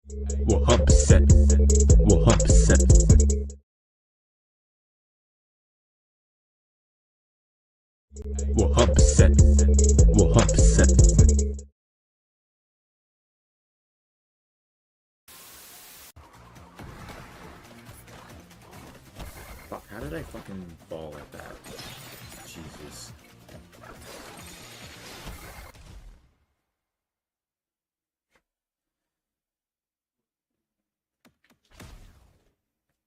100%. 100%. 100%. 100%. Fuck, how did I fucking fall like that? Jesus.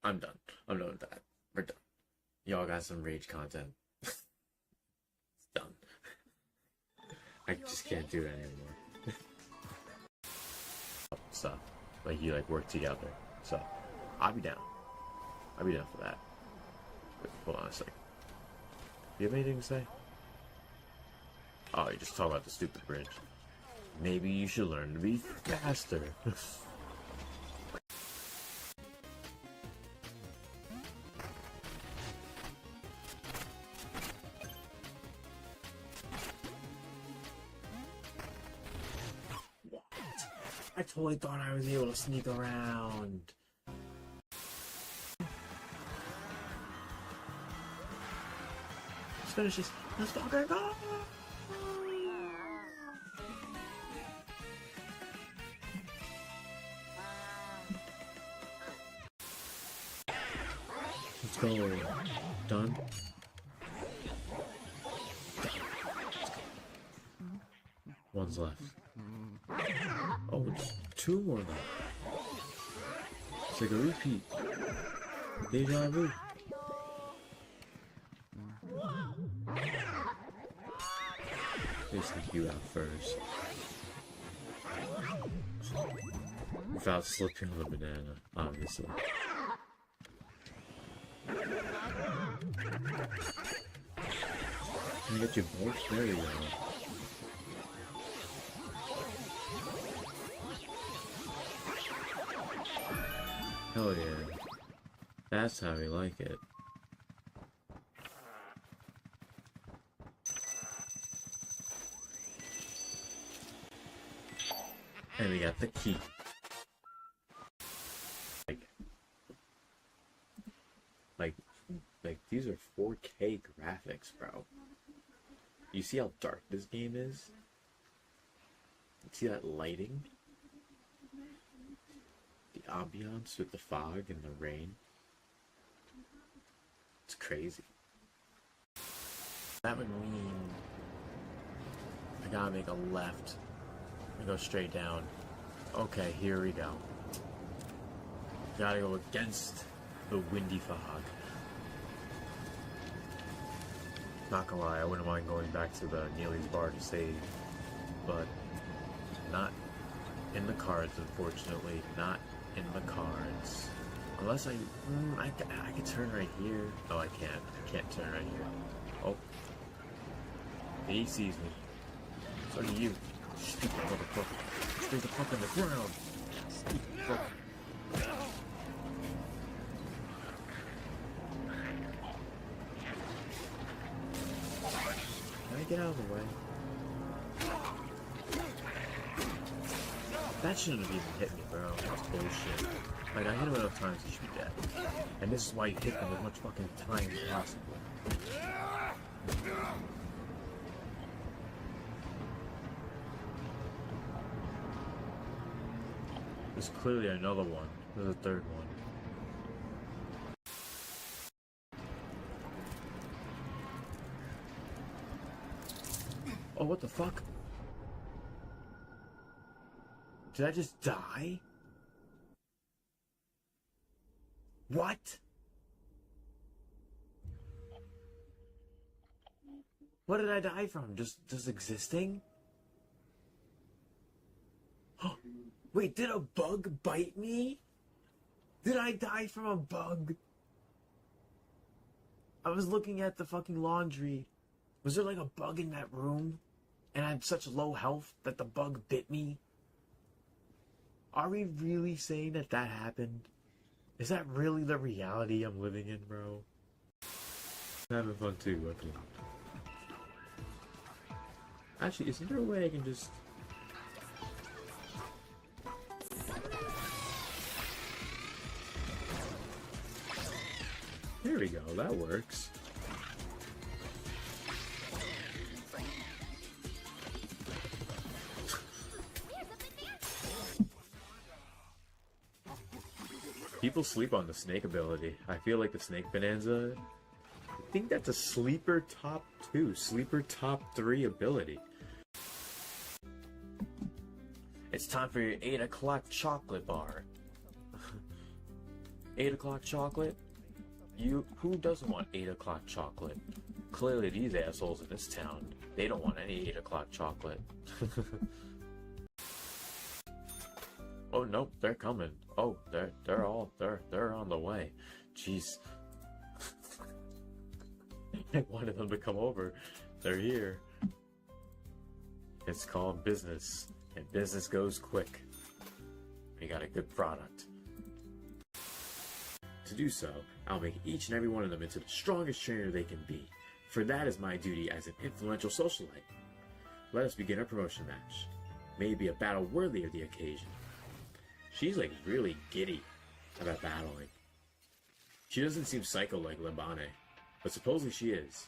I'm done. I'm done with that. We're done. Y'all got some rage content. It's done. I just can't do it anymore. Stuff. Like you like work together. So I'll be down. I'll be down for that. Wait, hold on a second. Do you have anything to say? Oh, you just talk about the stupid bridge. Maybe you should learn to be faster. What? I totally thought I was able to sneak around. Let's finish this. Let's fucking go! Let's go. Done. One's left. Oh, it's two more left. It's like a repeat. Deja vu. They sneak you out first. Without slipping on the banana, obviously. Can I get you more? There you go. Hell yeah. That's how we like it. And we got the key. Like these are 4K graphics, bro. You see how dark this game is? You see that lighting? The ambiance with the fog and the rain. It's crazy. That would mean I gotta make a left and go straight down. Okay, here we go. Gotta go against the windy fog. Not gonna lie, I wouldn't mind going back to the Neely's bar to save, but not in the cards, unfortunately. Not in the cards. Unless I could turn right here. Oh, I can't. I can't turn right here. Oh. He sees me. So do you. Stupid motherfucker. Stay the fuck on the ground. Stupid fuck. Can I get out of the way? That shouldn't have even hit me, bro. That's bullshit. Like, I hit him enough times, he should be dead. And this is why you hit him as much fucking time as possible. There's clearly another one. There's a third one. Oh, what the fuck? Did I just die? What? What did I die from? Just existing? Wait, did a bug bite me? Did I die from a bug? I was looking at the fucking laundry. Was there like a bug in that room? And I had such low health that the bug bit me? Are we really saying that that happened? Is that really the reality I'm living in, bro? I'm having fun too, okay. Actually, isn't there a way I can just... There we go, that works. People sleep on the snake ability. I feel like the snake bonanza, I think that's a sleeper top 2, sleeper top 3 ability. It's time for your 8 o'clock chocolate bar. 8 o'clock chocolate? Who doesn't want 8 o'clock chocolate? Clearly these assholes in this town, they don't want any 8 o'clock chocolate. Oh nope, they're coming. Oh, they're on the way. Jeez. I wanted them to come over. They're here. It's called business, and business goes quick. We got a good product. To do so, I'll make each and every one of them into the strongest trainer they can be, for that is my duty as an influential socialite. Let us begin our promotion match. May it be a battle worthy of the occasion. She's like really giddy about battling. She doesn't seem psycho like Libane, but supposedly she is.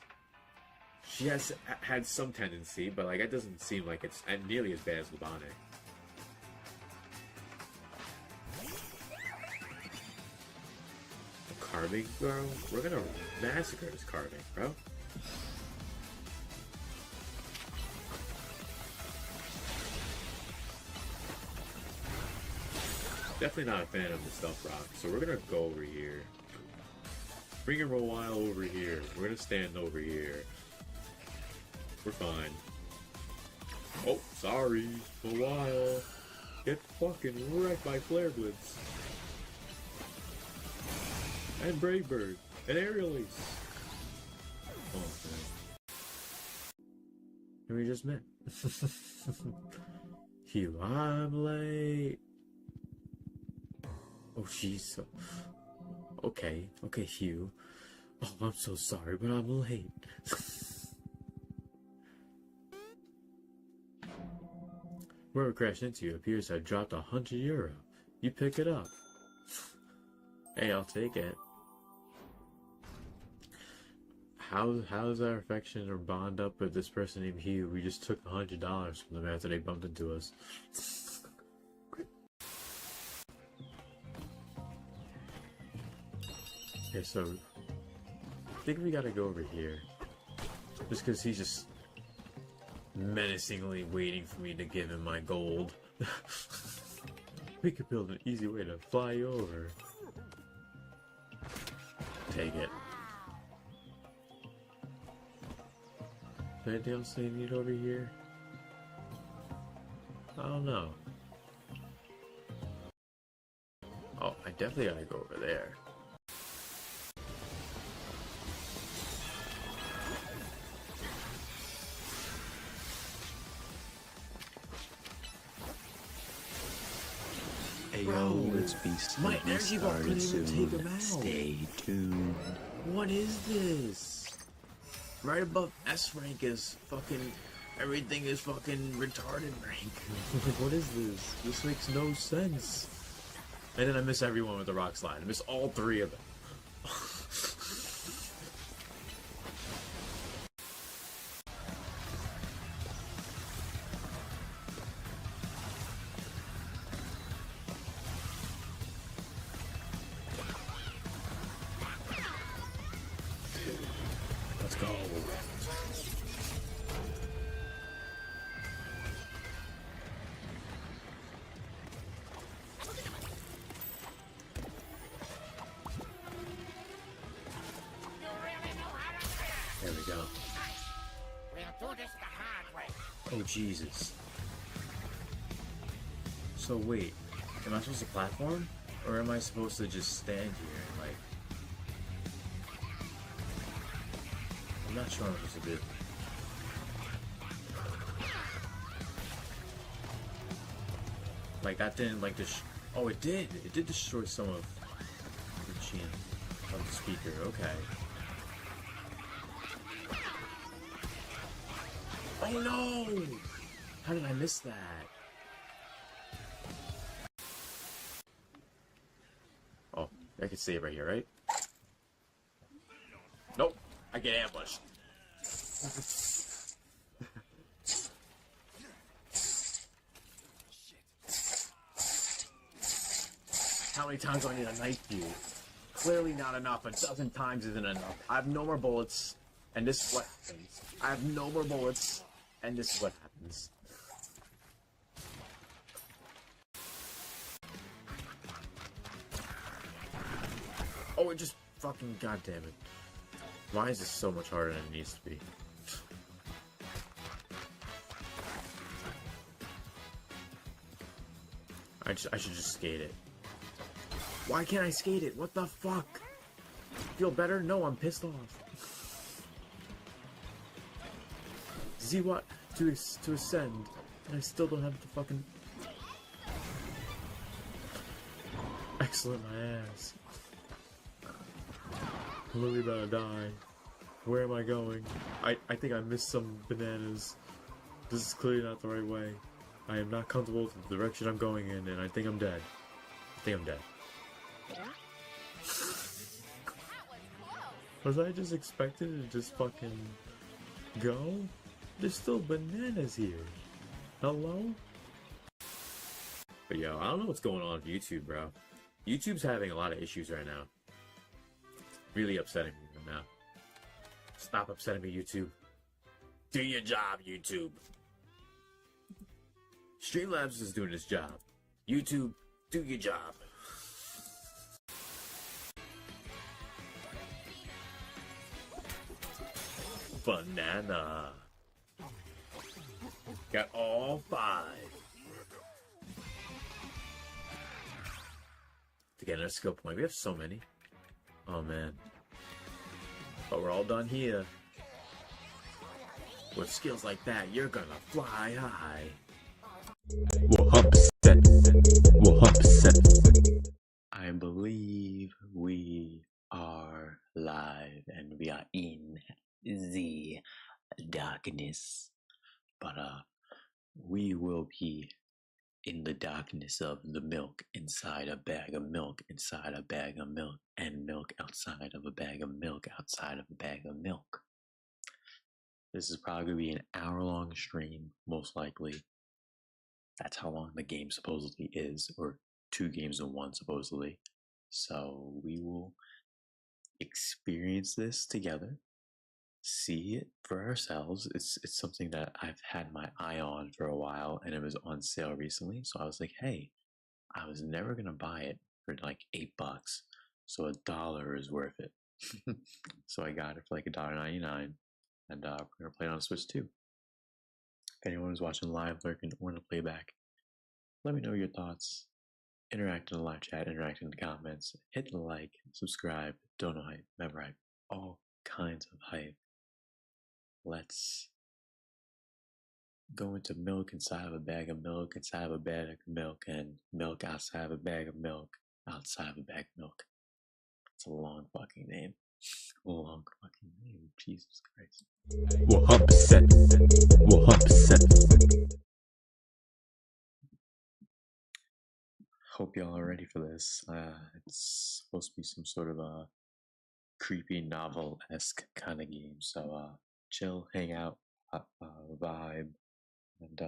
She has had some tendency, but like it doesn't seem like it's nearly as bad as Libane. A carving, bro? We're gonna massacre this carving, bro. Definitely not a fan of the Stealth Rock, so we're gonna go over here. Bring a while over here. We're gonna stand over here. We're fine. Oh, sorry. While. Get fucking wrecked by Flare Blitz. And Brave Bird. And Aerial Ace. Oh, man. And we just met. Hugh, I'm late. Oh, she's so... Okay, Hugh. Oh, I'm so sorry, but I'm late. Whoever crashed into you appears to have dropped €100. You pick it up. Hey, I'll take it. How does our affection or bond up with this person named Hugh? We just took $100 from them after they bumped into us. Okay, so I think we gotta go over here. Just because he's just menacingly waiting for me to give him my gold. We could build an easy way to fly you over. Take it. Is there anything else they need over here? I don't know. Oh, I definitely gotta go over there. Yo, it's Beast. My energy ball couldn't even take him out. Stay tuned. What is this? Right above S rank is fucking... Everything is fucking retarded rank. Like, what is this? This makes no sense. And then I miss everyone with the rock slide. I miss all 3 of them. Let's go. There we go. We'll do this the hard way. Oh, Jesus. So wait, am I supposed to platform? Or am I supposed to just stand here and like... I'm not sure what I'm supposed to do. Like that didn't like oh, it did! It did destroy some of the chin of the speaker, okay. Oh no! How did I miss that? Oh, I can see it right here, right? get ambushed. How many times do I need a knife you? Clearly not enough. A dozen times isn't enough. I have no more bullets, and this is what happens. I have no more bullets, and this is what happens. Oh, it just fucking goddamn it. Why is this so much harder than it needs to be? I should just skate it. Why can't I skate it? What the fuck? Feel better? No, I'm pissed off. See what? To ascend, and I still don't have the fucking... Excellent, my ass. I'm literally about to die. Where am I going? I think I missed some bananas. This is clearly not the right way. I am not comfortable with the direction I'm going in, and I think I'm dead. I think I'm dead. Was I just expected to just fucking go? There's still bananas here. Hello? But yo, I don't know what's going on with YouTube, bro. YouTube's having a lot of issues right now. Really upsetting me right now. Stop upsetting me, YouTube. Do your job, YouTube. Streamlabs is doing its job. YouTube, do your job. Banana. Got all 5. To get another skill point. We have so many. Oh man. But we're all done here. With skills like that, you're gonna fly high. I believe we are live and we are in the darkness. But we will be in the darkness of the milk inside a bag of milk inside a bag of milk and milk outside of a bag of milk outside of a bag of milk. This is probably going to be an hour-long stream, most likely. That's how long the game supposedly is, or 2 games in 1 supposedly. So we will experience this together, see it for ourselves. It's something that I've had my eye on for a while, and it was on sale recently. So I was like, hey, I was never gonna buy it for like $8, so $1 is worth it. So I got it for like $1.99, and we're gonna play it on Switch too. If anyone is watching live, lurking, or in a playback, let me know your thoughts. Interact in the live chat, interact in the comments, hit the like, subscribe, donut hype, member hype, all kinds of hype. Let's go into milk inside of a bag of milk, inside of a bag of milk, and milk outside of a bag of milk, outside of a bag of milk. It's a long fucking name. A long fucking name. Jesus Christ. 100%. Hope y'all are ready for this. It's supposed to be some sort of a creepy novel-esque kind of game. So chill, hang out, vibe, and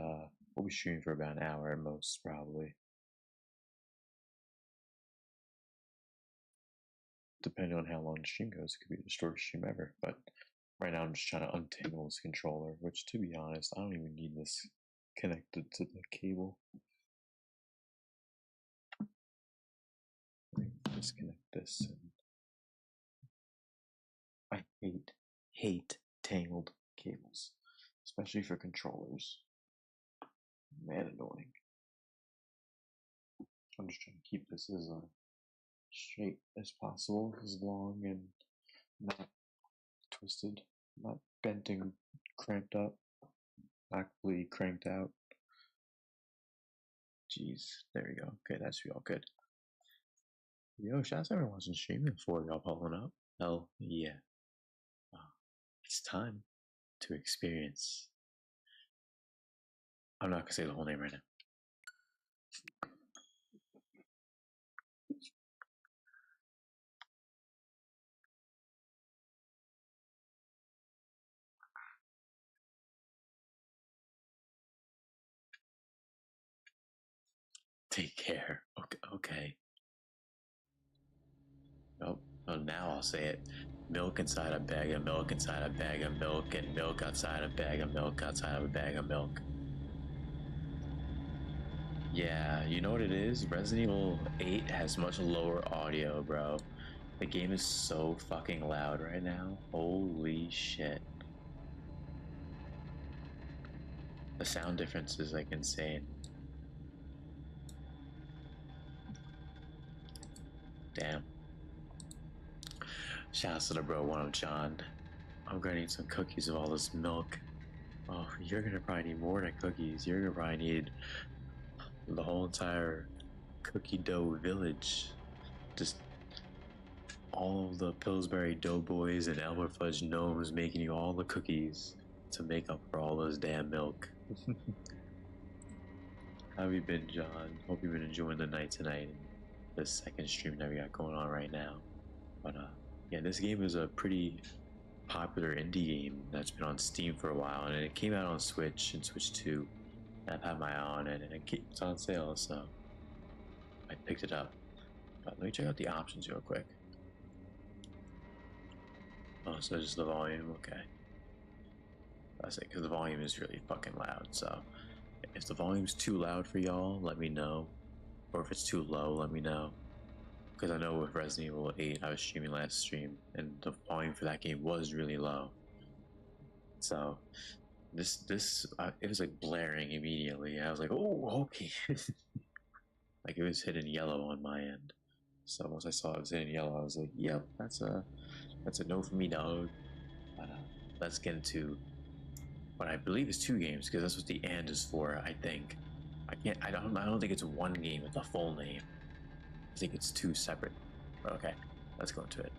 we'll be shooting for about an hour at most, probably. Depending on how long the stream goes, it could be the shortest stream ever. But right now I'm just trying to untangle this controller, which, to be honest, I don't even need this connected to the cable. Disconnect this. I hate tangled cables, especially for controllers. Man, annoying. I'm just trying to keep this as straight as possible, as long and not twisted, not bent and cranked up, not completely cranked out. Jeez, there we go. Okay, that should be all good. Yo, shout out to everyone watching streaming before y'all pulling up. Hell yeah. It's time to experience. I'm not gonna say the whole name right now. Take care. Okay. Okay. Oh, oh, now I'll say it. Milk inside a bag of milk inside a bag of milk, and milk outside a bag of milk outside of a bag of milk. Yeah, you know what it is? Resident Evil 8 has much lower audio, bro. The game is so fucking loud right now. Holy shit. The sound difference is like insane. Damn. Shouts to the bro, one of John. I'm gonna need some cookies of all this milk. Oh, you're gonna probably need more than cookies. You're gonna probably need the whole entire cookie dough village. Just all of the Pillsbury Doughboys and Elmer Fudge gnomes making you all the cookies to make up for all this damn milk. How have you been, John? Hope you've been enjoying the night tonight and the second stream that we got going on right now. But yeah, this game is a pretty popular indie game that's been on Steam for a while, and it came out on Switch and Switch 2. And I've had my eye on it, and it's on sale, so I picked it up. But let me check out the options real quick. Oh, so just the volume, okay. That's it, because the volume is really fucking loud, so if the volume's too loud for y'all, let me know. Or if it's too low, let me know. Because I know with Resident Evil 8, I was streaming last stream, and the volume for that game was really low. So, it was like blaring immediately. I was like, oh, okay. Like it was hitting yellow on my end. So once I saw it was hitting yellow, I was like, yep, that's a no for me, dog. But let's get into what I believe is 2 games, because that's what the and is for, I think. I don't think it's one game with the full name. I think it's 2 separate. Okay, let's go into it.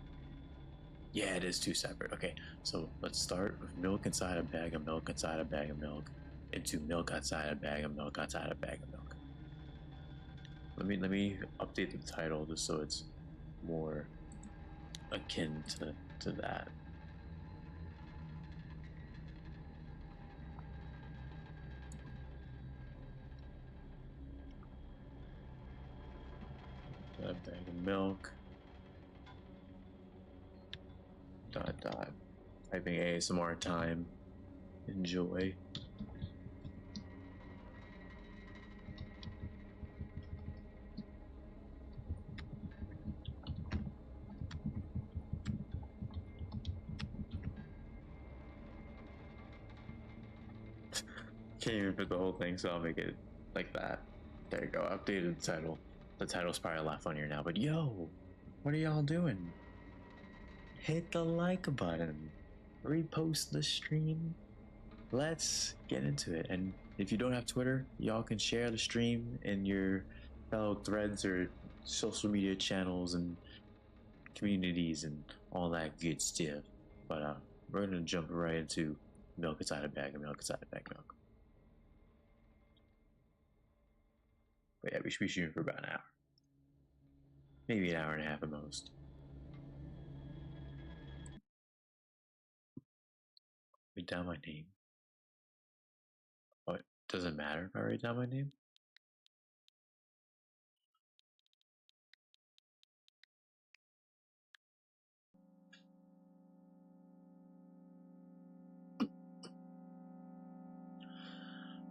Yeah, it is 2 separate. Okay, so let's start with milk inside a bag of milk inside a bag of milk into milk outside a bag of milk outside a bag of milk. Let me update the title just so it's more akin to that. A bag of milk. Dot dot. Typing ASMR time. Enjoy. Can't even fit the whole thing, so I'll make it like that. There you go. Updated the title. The title's probably a lot funnier now, but yo, what are y'all doing? Hit the like button. Repost the stream. Let's get into it. And if you don't have Twitter, y'all can share the stream in your fellow threads or social media channels and communities and all that good stuff. But we're gonna jump right into milk inside a bag of milk inside a bag of milk. But yeah, we should be shooting for about an hour. Maybe an hour and a half at most. Write down my name. Oh, it doesn't matter if I write down my name?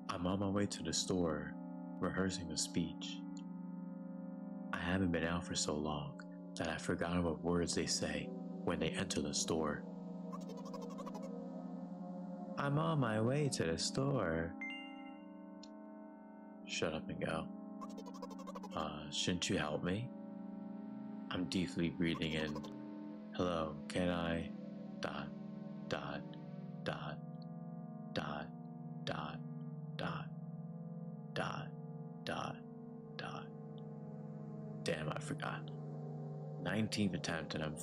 I'm on my way to the store, rehearsing a speech. I haven't been out for so long that I've forgotten what words they say when they enter the store. I'm on my way to the store. Shut up and go. Shouldn't you help me? I'm deeply breathing in. Hello, can I? Dot, dot, dot, dot, dot, dot, dot, dot, dot. Damn, I forgot. 19th attempt and I'm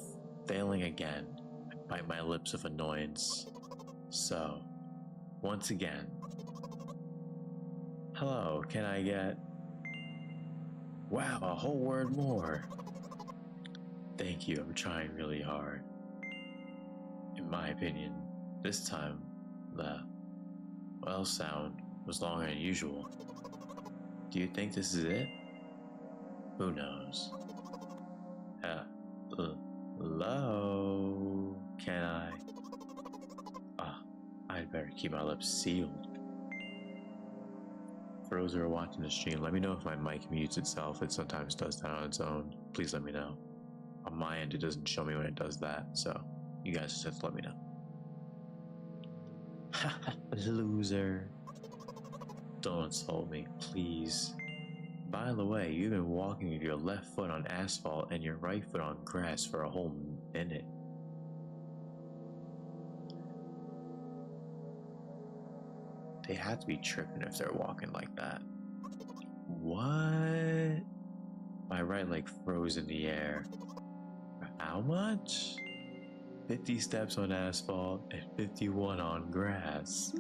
failing again. I bite my lips with annoyance. So, once again. Hello, can I get... Wow, a whole word more. Thank you, I'm trying really hard. In my opinion, this time, the well sound was longer than usual. Do you think this is it? Who knows? Hello? Can I? I'd better keep my lips sealed. For those who are watching the stream, let me know if my mic mutes itself. It sometimes does that on its own. Please let me know. On my end, it doesn't show me when it does that, so you guys just have to let me know. Loser. Don't insult me, please. By the way, you've been walking with your left foot on asphalt and your right foot on grass for a whole minute. They have to be tripping if they're walking like that. What? My right leg froze in the air. How much? 50 steps on asphalt and 51 on grass.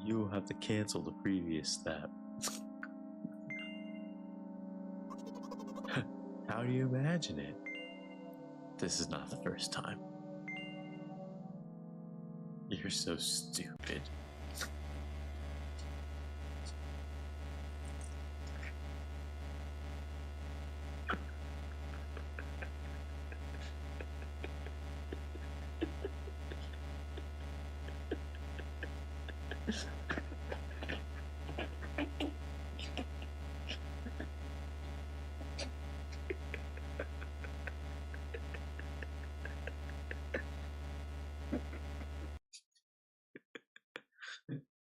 You'll have to cancel the previous step. How do you imagine it? This is not the first time. You're so stupid.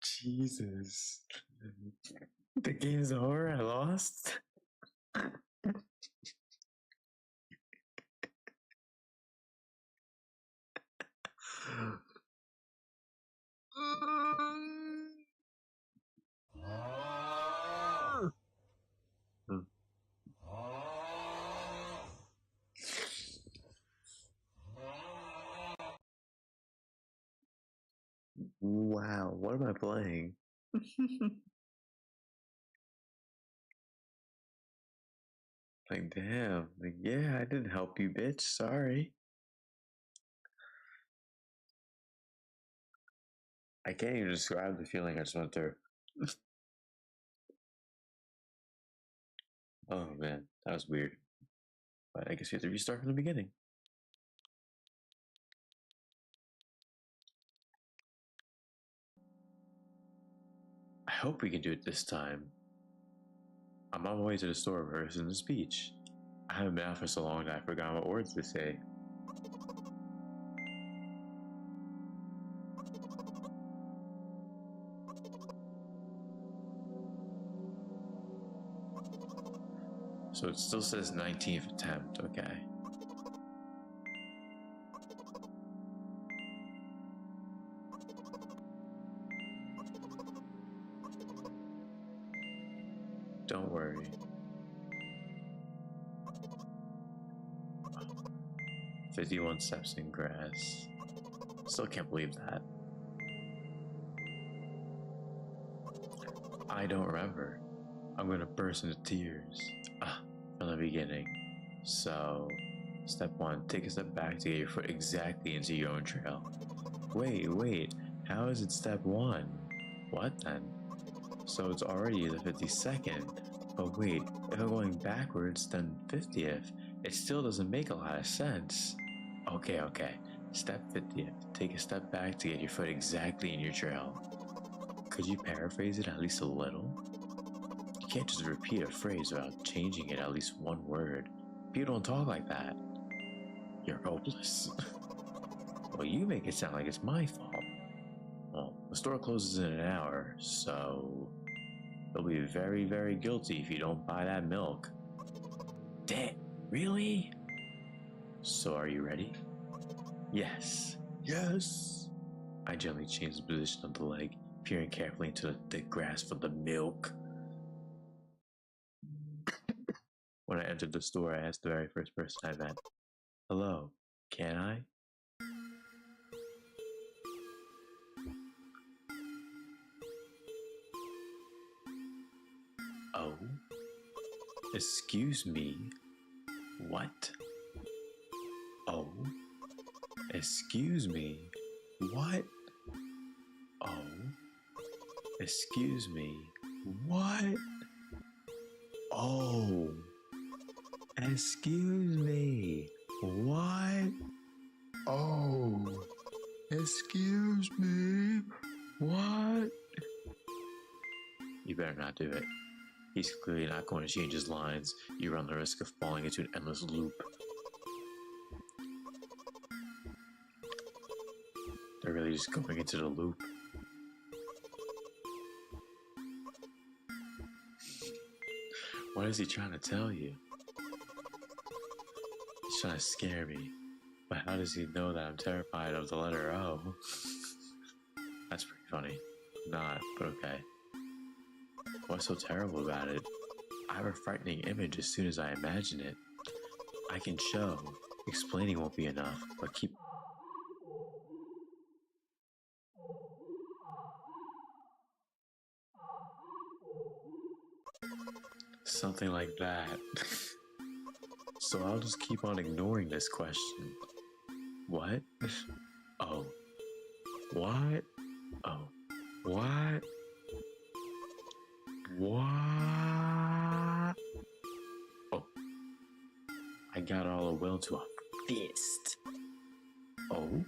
Jesus. The game's over? I lost? Wow, what am I playing? Like, damn. Like, yeah, I didn't help you, bitch. Sorry. I can't even describe the feeling I just went through. Oh, man. That was weird. But I guess you have to restart from the beginning. I hope we can do it this time. I'm on my way to the store rehearsing the speech. I haven't been out for so long that I forgot what words to say. So it still says 19th attempt, okay. Don't worry. Oh, 51 steps in grass. Still can't believe that. I don't remember. I'm gonna burst into tears. From the beginning. So, step 1, take a step back to get your foot exactly into your own trail. Wait, how is it step 1? What then? So it's already the 52nd. But wait, if I'm going backwards, then 50th. It still doesn't make a lot of sense. Okay. Step 50th. Take a step back to get your foot exactly in your trail. Could you paraphrase it at least a little? You can't just repeat a phrase without changing it at least one word. People don't talk like that. You're hopeless. Well, you make it sound like it's my fault. Well, the store closes in an hour, so you'll be very, very guilty if you don't buy that milk. Damn, really? So are you ready? Yes. I gently changed the position of the leg, peering carefully into the thick grass for the milk. When I entered the store, I asked the very first person I met, "Hello, can I?" Oh? Excuse me? What? Oh? Excuse me? What? Oh? Excuse me? What? Oh, excuse me. What? Oh, excuse me. What? You better not do it. He's clearly not going to change his lines. You run the risk of falling into an endless loop. They're really just going into the loop. What is he trying to tell you? He's trying to scare me. But how does he know that I'm terrified of the letter O? That's pretty funny. Not, but okay. What's so terrible about it? I have a frightening image as soon as I imagine it. I can show. Explaining won't be enough, but keep... Something like that. So I'll just keep on ignoring this question. What? Oh. What? Oh. What? What? Oh. I got all the will to a fist. Oh.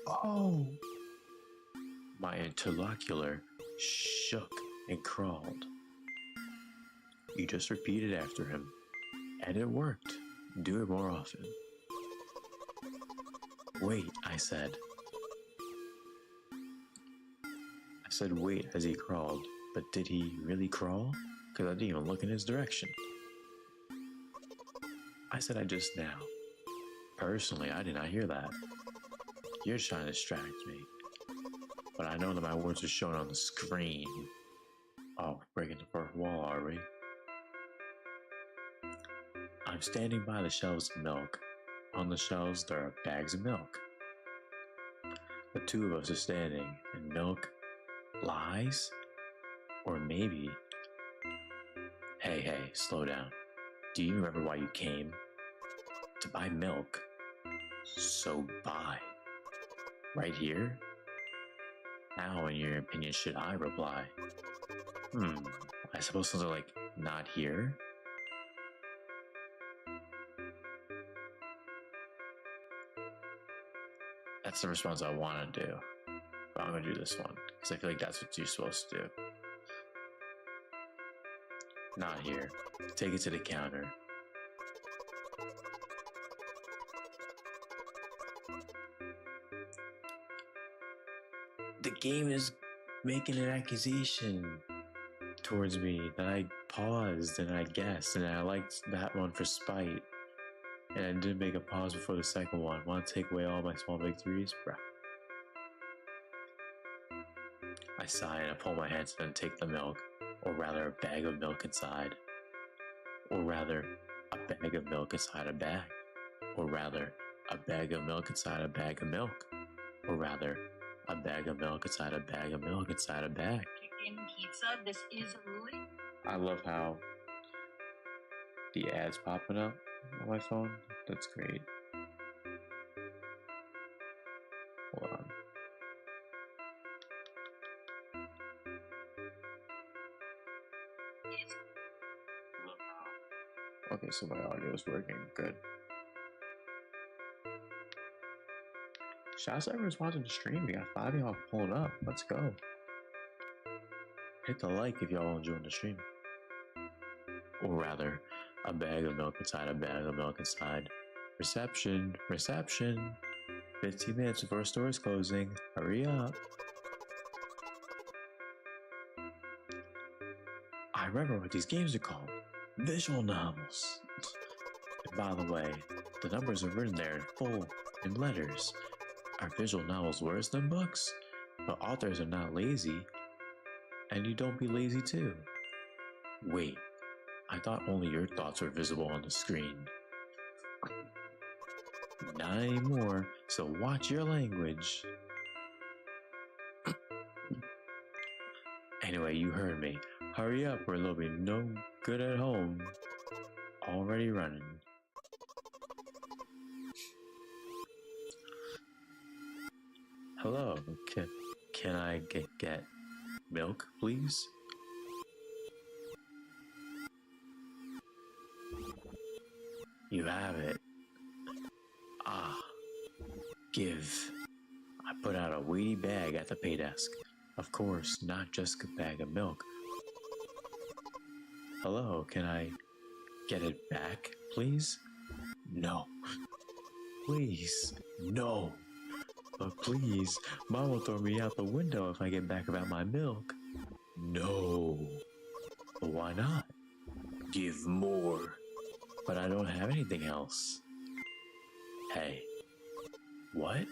Oh. My interlocutor shook and crawled. You just repeated after him. And it worked. Do it more often. Wait, I said. I said wait as he crawled, but did he really crawl? Because I didn't even look in his direction. I said I just now. Personally, I did not hear that. You're trying to distract me. But I know that my words are shown on the screen. Oh, breaking the fourth wall, are we? I'm standing by the shelves of milk. On the shelves, there are bags of milk. The two of us are standing, and milk lies? Or maybe... Hey, slow down. Do you remember why you came? To buy milk. So buy. Right here? How, in your opinion, should I reply? I suppose something like, not here? That's the response I want to do. But I'm going to do this one, because I feel like that's what you're supposed to do. Not here. Take it to the counter. The game is making an accusation towards me that I paused and I guessed, and I liked that one for spite. And I didn't make a pause before the second one. Want to take away all my small victories? Bruh. I sigh and I pull my hands and take the milk. Or rather, a bag of milk inside. Or rather, a bag of milk inside a bag. Or rather, a bag of milk inside a bag of milk. Or rather, a bag of milk inside a bag of milk inside a bag. Chicken pizza, this is lit. I love how the ads popping up on my phone. That's great. Hold on. Okay, so my audio is working. Good. Shouts to everyone's watching the stream. We got 5 of y'all pulling up. Let's go. Hit the like if y'all enjoying the stream. Or rather, a bag of milk inside a bag of milk inside. Reception. 15 minutes before store is closing. Hurry up. I remember what these games are called. Visual novels. And by the way, the numbers are written there in full in letters. Are visual novels worse than books? But authors are not lazy. And you don't be lazy too. Wait, I thought only your thoughts were visible on the screen. Not anymore, so watch your language. Anyway, you heard me. Hurry up or there'll be no good at home. Already running. Hello, can I get milk, please? You have it. Ah, give. I put out a weighty bag at the pay desk. Of course, not just a bag of milk. Hello, can I get it back, please? No. Please, no. But please, Mom will throw me out the window if I get back about my milk. No. But why not? Give more. But I don't have anything else. Hey. What?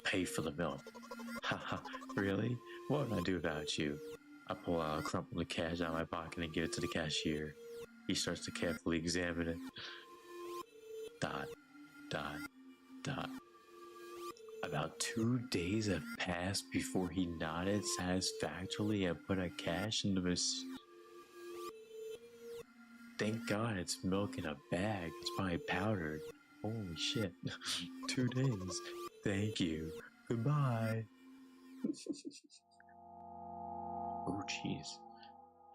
Pay for the milk. Haha, really? What would I do without you? I pull out a crumple of cash out of my pocket and give it to the cashier. He starts to carefully examine it. Dot, dot, dot. About 2 days have passed before he nodded satisfactorily and put a cash into his... Thank God it's milk in a bag. It's probably powdered. Holy shit. 2 days. Thank you. Goodbye. Oh jeez.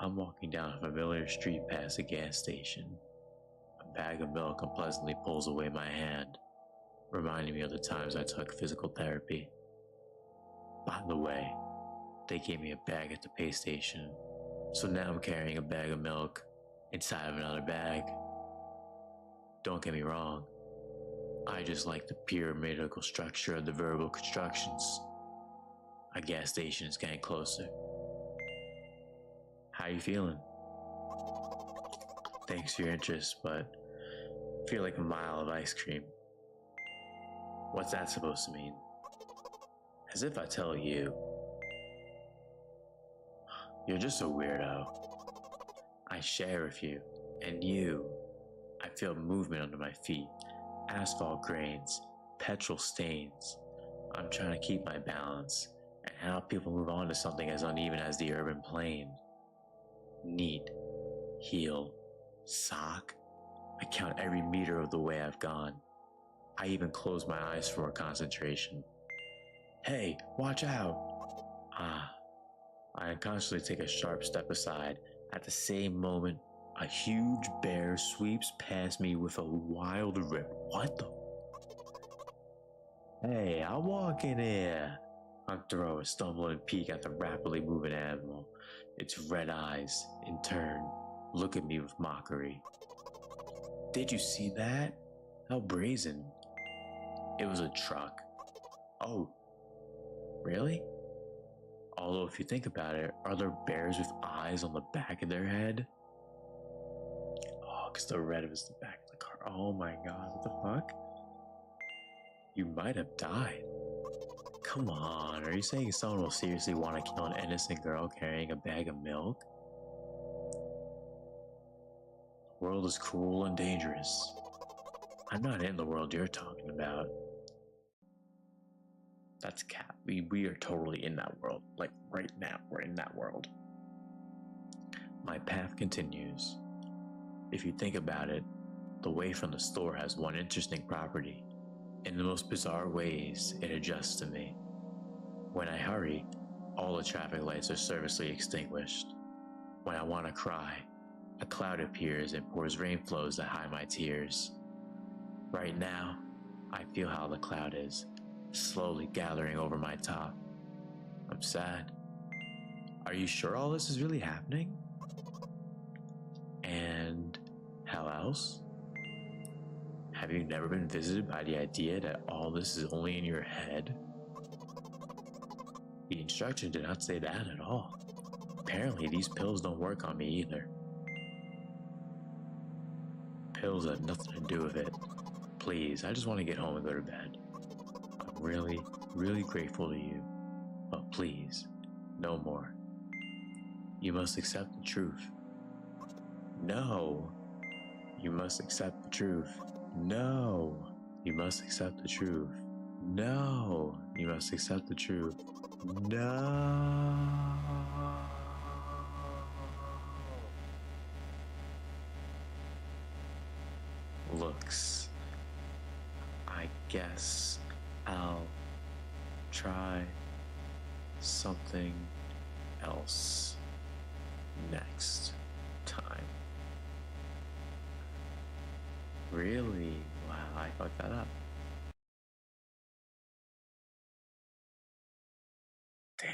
I'm walking down a familiar street past a gas station. A bag of milk unpleasantly pulls away my hand, reminding me of the times I took physical therapy. By the way, they gave me a bag at the pay station, so now I'm carrying a bag of milk inside of another bag. Don't get me wrong, I just like the pyramidal structure of the verbal constructions. A gas station is getting closer. How you feeling? Thanks for your interest, but I feel like a mile of ice cream. What's that supposed to mean? As if I tell you. You're just a weirdo. I share with you, and you. I feel movement under my feet, asphalt grains, petrol stains. I'm trying to keep my balance, and how people move on to something as uneven as the urban plain. Neat, heel, sock. I count every meter of the way I've gone. I even close my eyes for more concentration. Hey, watch out! Ah, I unconsciously take a sharp step aside. At the same moment, a huge bear sweeps past me with a wild rip. What the? Hey, I'll walk in here. I throw a stumbling peek at the rapidly moving animal. Its red eyes, in turn, look at me with mockery. Did you see that? How brazen. It was a truck. Oh, really? Although if you think about it, are there bears with eyes on the back of their head? Oh, because the red was the back of the car. Oh my god, what the fuck? You might have died. Come on, are you saying someone will seriously want to kill an innocent girl carrying a bag of milk? The world is cruel and dangerous. I'm not in the world you're talking about. That's Cap. We are totally in that world. Like, right now, we're in that world. My path continues. If you think about it, the way from the store has one interesting property. In the most bizarre ways, it adjusts to me. When I hurry, all the traffic lights are servicely extinguished. When I want to cry, a cloud appears and pours rain flows that hide my tears. Right now, I feel how the cloud is, slowly gathering over my top. I'm sad. Are you sure all this is really happening? And how else? Have you never been visited by the idea that all this is only in your head? The instruction did not say that at all. Apparently these pills don't work on me either. Pills have nothing to do with it. Please, I just want to get home and go to bed. I'm really, really grateful to you. But please, no more. You must accept the truth. No. You must accept the truth. No. You must accept the truth. No. You must accept the truth. No. Looks. I guess I'll try something else next time. Really? Wow, I fucked that up. Damn.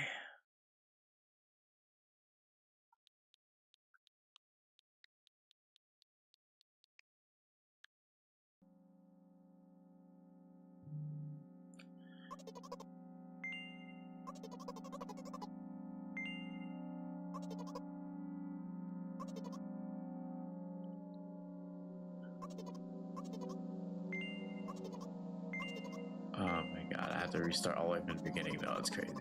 Oh my god, I have to restart all the way from the beginning though, it's crazy.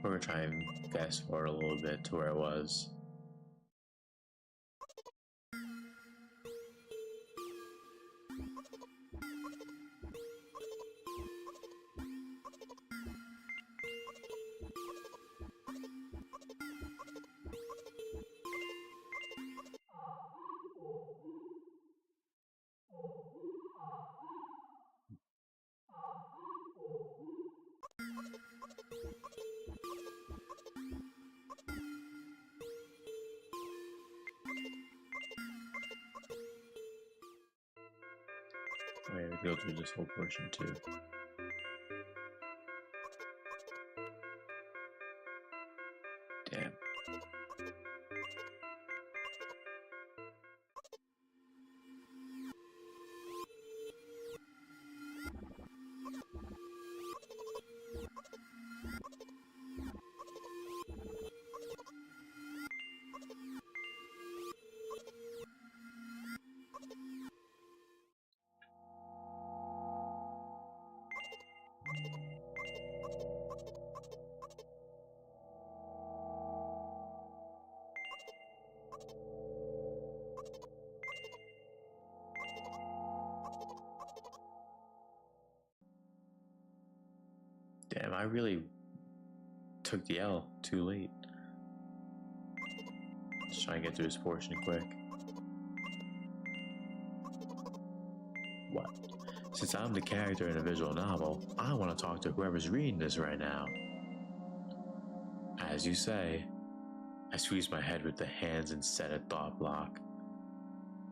We're gonna try and fast forward a little bit to where it was. Wait, we go through this whole portion too. Damn. Damn, I really took the L too late. Let's try and get through this portion quick. What? Since I'm the character in a visual novel, I want to talk to whoever's reading this right now. As you say, I squeeze my head with the hands and set a thought block.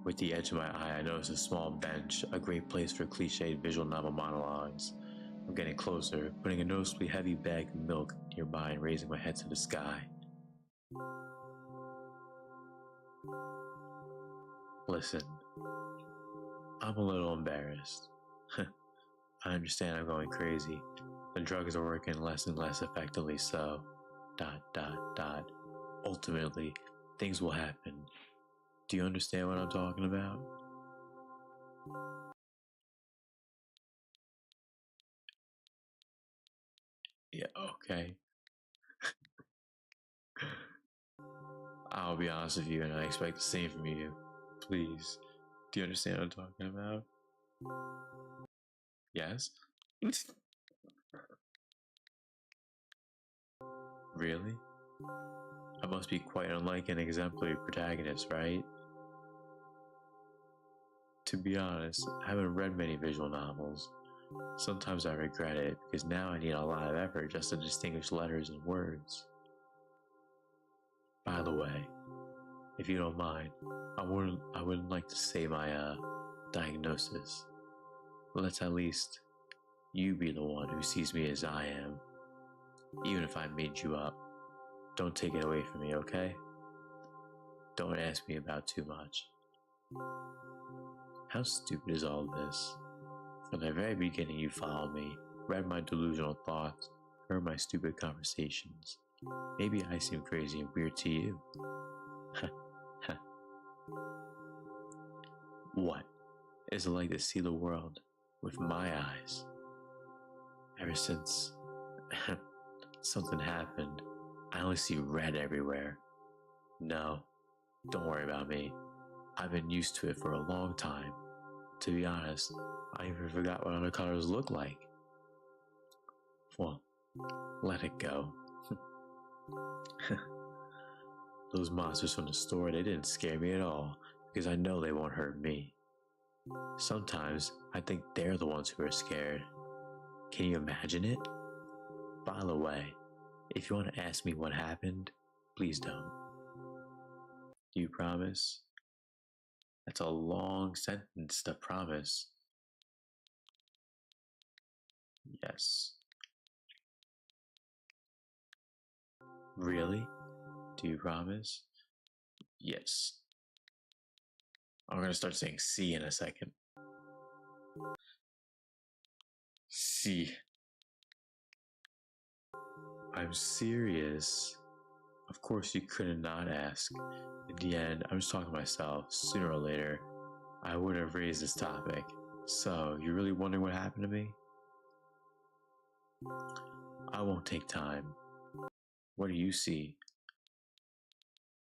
With the edge of my eye, I notice a small bench, a great place for cliched visual novel monologues. I'm getting closer, putting a noticeably heavy bag of milk nearby and raising my head to the sky. Listen, I'm a little embarrassed. I understand I'm going crazy. The drugs are working less and less effectively, so... ... Ultimately, things will happen. Do you understand what I'm talking about? Yeah, okay. I'll be honest with you, and I expect the same from you. Please, do you understand what I'm talking about? Yes? Really? I must be quite unlike an exemplary protagonist, right? To be honest, I haven't read many visual novels. Sometimes I regret it, because now I need a lot of effort just to distinguish letters and words. By the way, if you don't mind, I wouldn't like to say my, diagnosis. Let's at least you be the one who sees me as I am. Even if I made you up, don't take it away from me, okay? Don't ask me about too much. How stupid is all this? From the very beginning you followed me, read my delusional thoughts, heard my stupid conversations. Maybe I seem crazy and weird to you. What is it like to see the world with my eyes? Ever since something happened, I only see red everywhere. No, don't worry about me. I've been used to it for a long time. To be honest, I even forgot what other colors look like. Well, let it go. Those monsters from the store, they didn't scare me at all, because I know they won't hurt me. Sometimes I think they're the ones who are scared. Can you imagine it? By the way, if you want to ask me what happened, please don't. Do you promise? That's a long sentence to promise. Yes. Really? Do you promise? Yes. I'm gonna start saying C in a second. C. I'm serious. Of course you couldn't not ask. In the end, I'm just talking to myself. Sooner or later, I would have raised this topic. So, you're really wondering what happened to me? I won't take time. What do you see?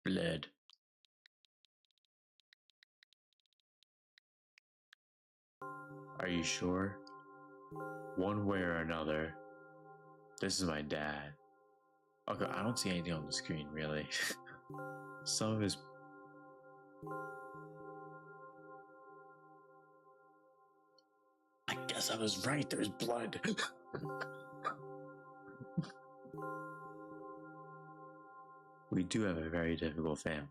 Blood. Are you sure? One way or another, this is my dad. Okay, I don't see anything on the screen really. Some of his... I guess I was right, there's blood. We do have a very difficult family,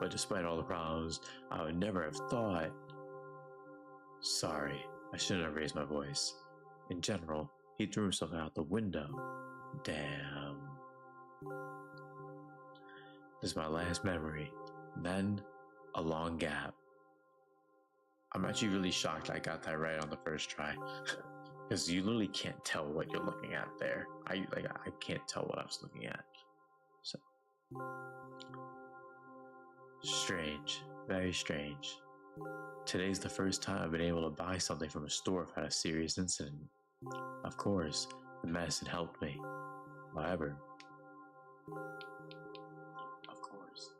but despite all the problems, I would never have thought... Sorry, I shouldn't have raised my voice. In general, he threw himself out the window. Damn. This is my last memory. Then, a long gap. I'm actually really shocked I got that right on the first try. Because you literally can't tell what you're looking at there. I can't tell what I was looking at. So strange. Very strange. Today's the first time I've been able to buy something from a store without a serious incident. Of course, the medicine helped me. However, of course,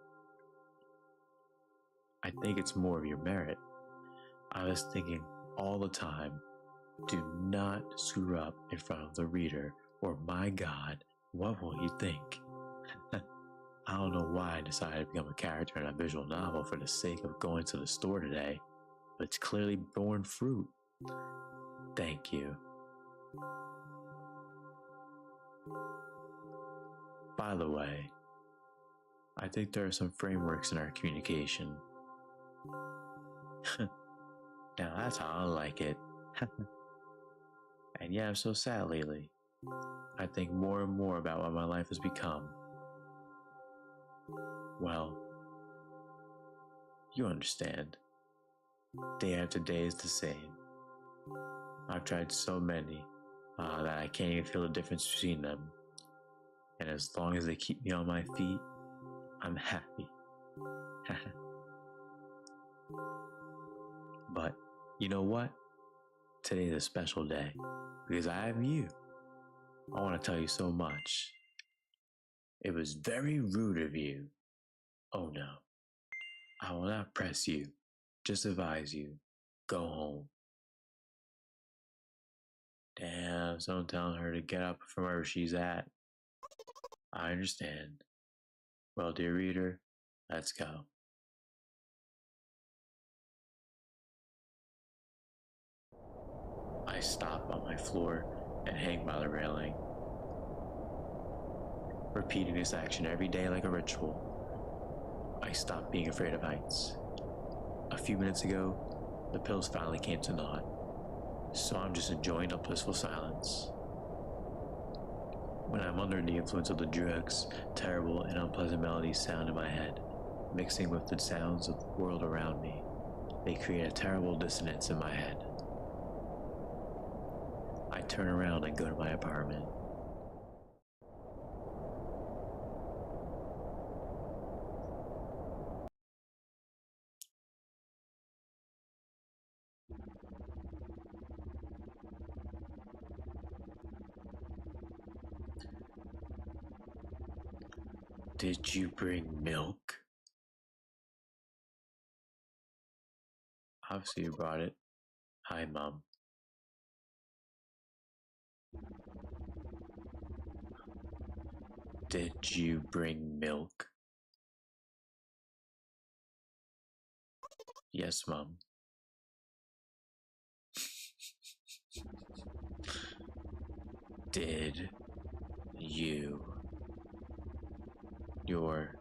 I think it's more of your merit. I was thinking all the time, do not screw up in front of the reader, or my God, what will he think? I don't know why I decided to become a character in a visual novel for the sake of going to the store today, but it's clearly borne fruit. Thank you. By the way, I think there are some frameworks in our communication. Now that's how I like it. And yeah, I'm so sad lately. I think more and more about what my life has become. Well, you understand. Day after day is the same. I've tried so many that I can't even feel the difference between them. And as long as they keep me on my feet, I'm happy. But you know what? Today's a special day because I have you. I want to tell you so much. It was very rude of you. Oh no. I will not press you. Just advise you. Go home. Damn, someone telling her to get up from wherever she's at. I understand. Well, dear reader, let's go. I stop on my floor and hang by the railing, repeating this action every day like a ritual. I stopped being afraid of heights. A few minutes ago, the pills finally came to naught, so I'm just enjoying a blissful silence. When I'm under the influence of the drugs, terrible and unpleasant melodies sound in my head, mixing with the sounds of the world around me. They create a terrible dissonance in my head. I turn around and go to my apartment. Did you bring milk? Obviously you brought it. Hi, Mom. Did you bring milk? Yes, Mom. Did you your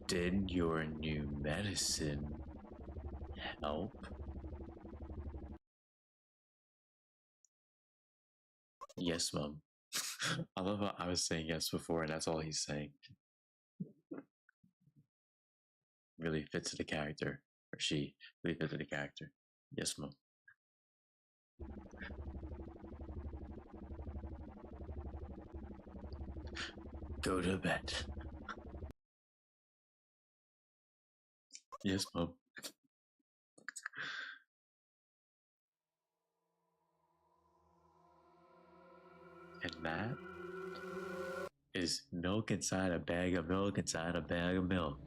did your new medicine help? Yes, Mom. I love how I was saying yes before, and that's all he's saying. Really fits the character, or she really fits the character. Yes, Mom. Go to bed. Yes, Mom. And that is milk inside a bag of milk inside a bag of milk.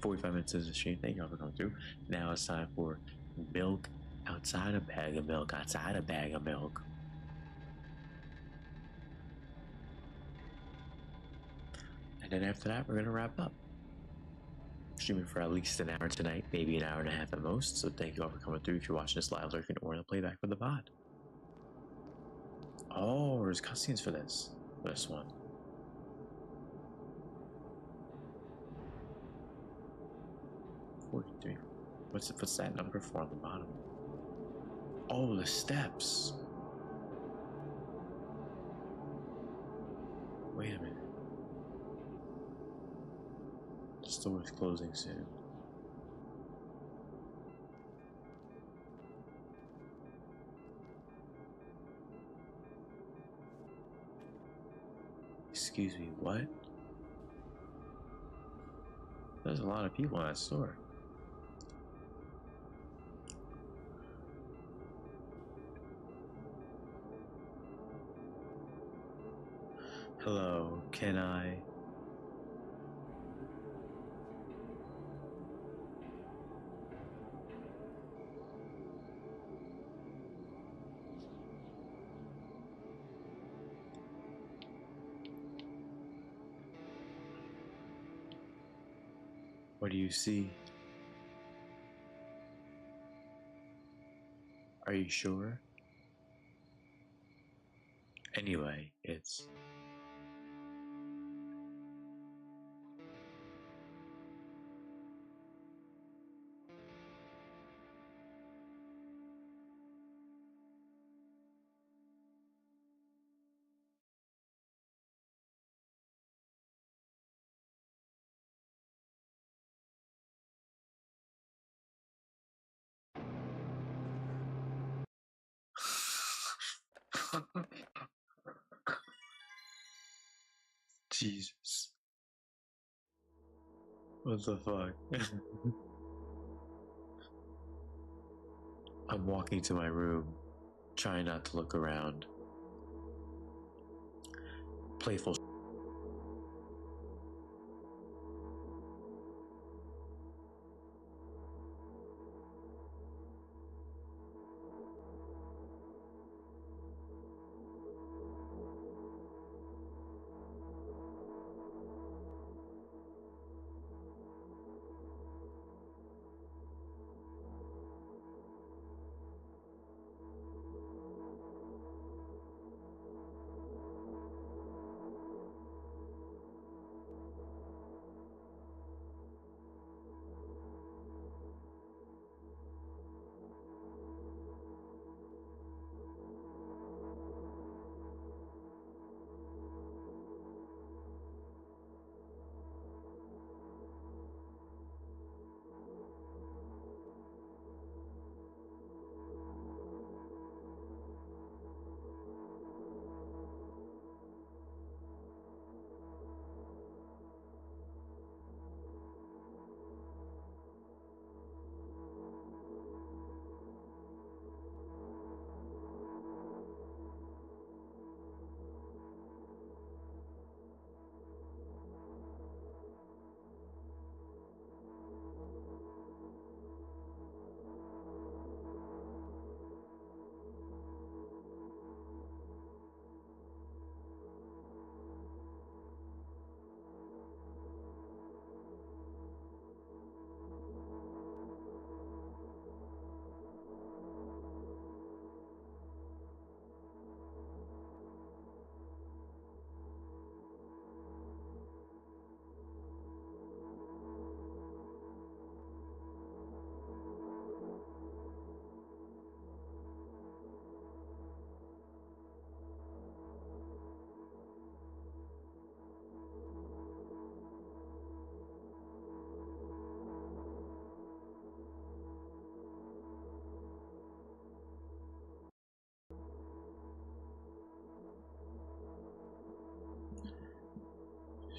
45 minutes is a stream. Thank y'all for coming through. Now it's time for milk outside a bag of milk, outside a bag of milk. And then after that, we're going to wrap up. Streaming for at least an hour tonight, maybe an hour and a half at most. So thank you all for coming through. If you're watching this live, lurking, or in the playback for the VOD. Oh, there's cutscenes for this one. What's that number for on the bottom? Oh, the steps. Wait a minute. The store is closing soon. Excuse me, what? There's a lot of people in that store. Hello, can I? What do you see? Are you sure? Anyway, it's... Jesus. What the fuck? I'm walking to my room, trying not to look around. Playful.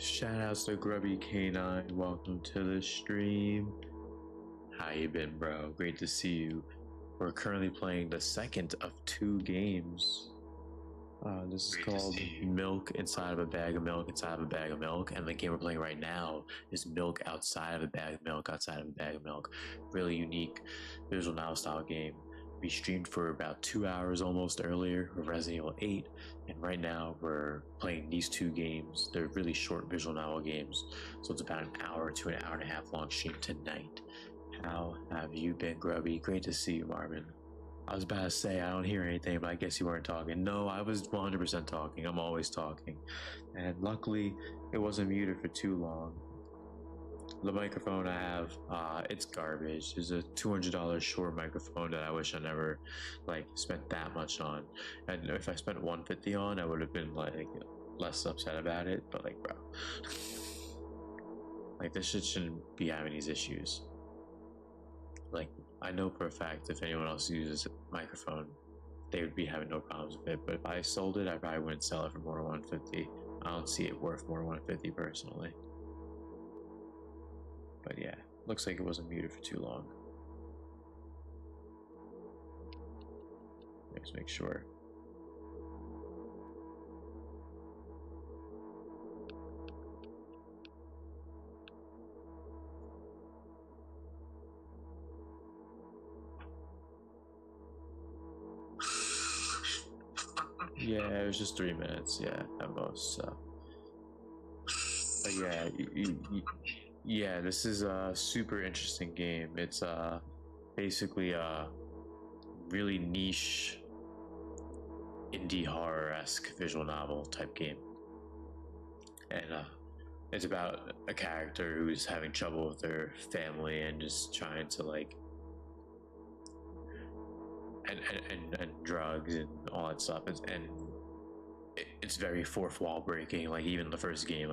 Shout outs to Grubby K9. Welcome to the stream. How you been, bro? Great to see you. We're currently playing the second of 2 games. This is called Milk Inside of a Bag of Milk Inside of a Bag of Milk, and the game we're playing right now is Milk Outside of a Bag of Milk Outside of a Bag of Milk. Really unique visual novel style game. We streamed for about 2 hours almost earlier with Resident Evil 8, and right now we're playing these 2 games. They're really short visual novel games, so it's about an hour to an hour and a half long stream tonight. How have you been, Grubby? Great to see you, Marvin. I was about to say I don't hear anything, but I guess you weren't talking. No, I was 100% talking. I'm always talking. And luckily, it wasn't muted for too long. The microphone I have, it's garbage. It's a $200 Shure microphone that I wish I never, spent that much on. And if I spent $150 on, I would have been, less upset about it. But, bro. This shit shouldn't be having these issues. I know for a fact if anyone else uses a microphone, they would be having no problems with it. But if I sold it, I probably wouldn't sell it for more than $150. I don't see it worth more than $150 personally. But yeah, looks like it wasn't muted for too long. Let's make sure. Yeah, it was just 3 minutes, yeah, at most, so. But yeah, yeah, this is a super interesting game. It's basically a really niche indie horror-esque visual novel type game. And it's about a character who's having trouble with their family and just trying to and drugs and all that stuff. It's very fourth wall breaking. Even the first game,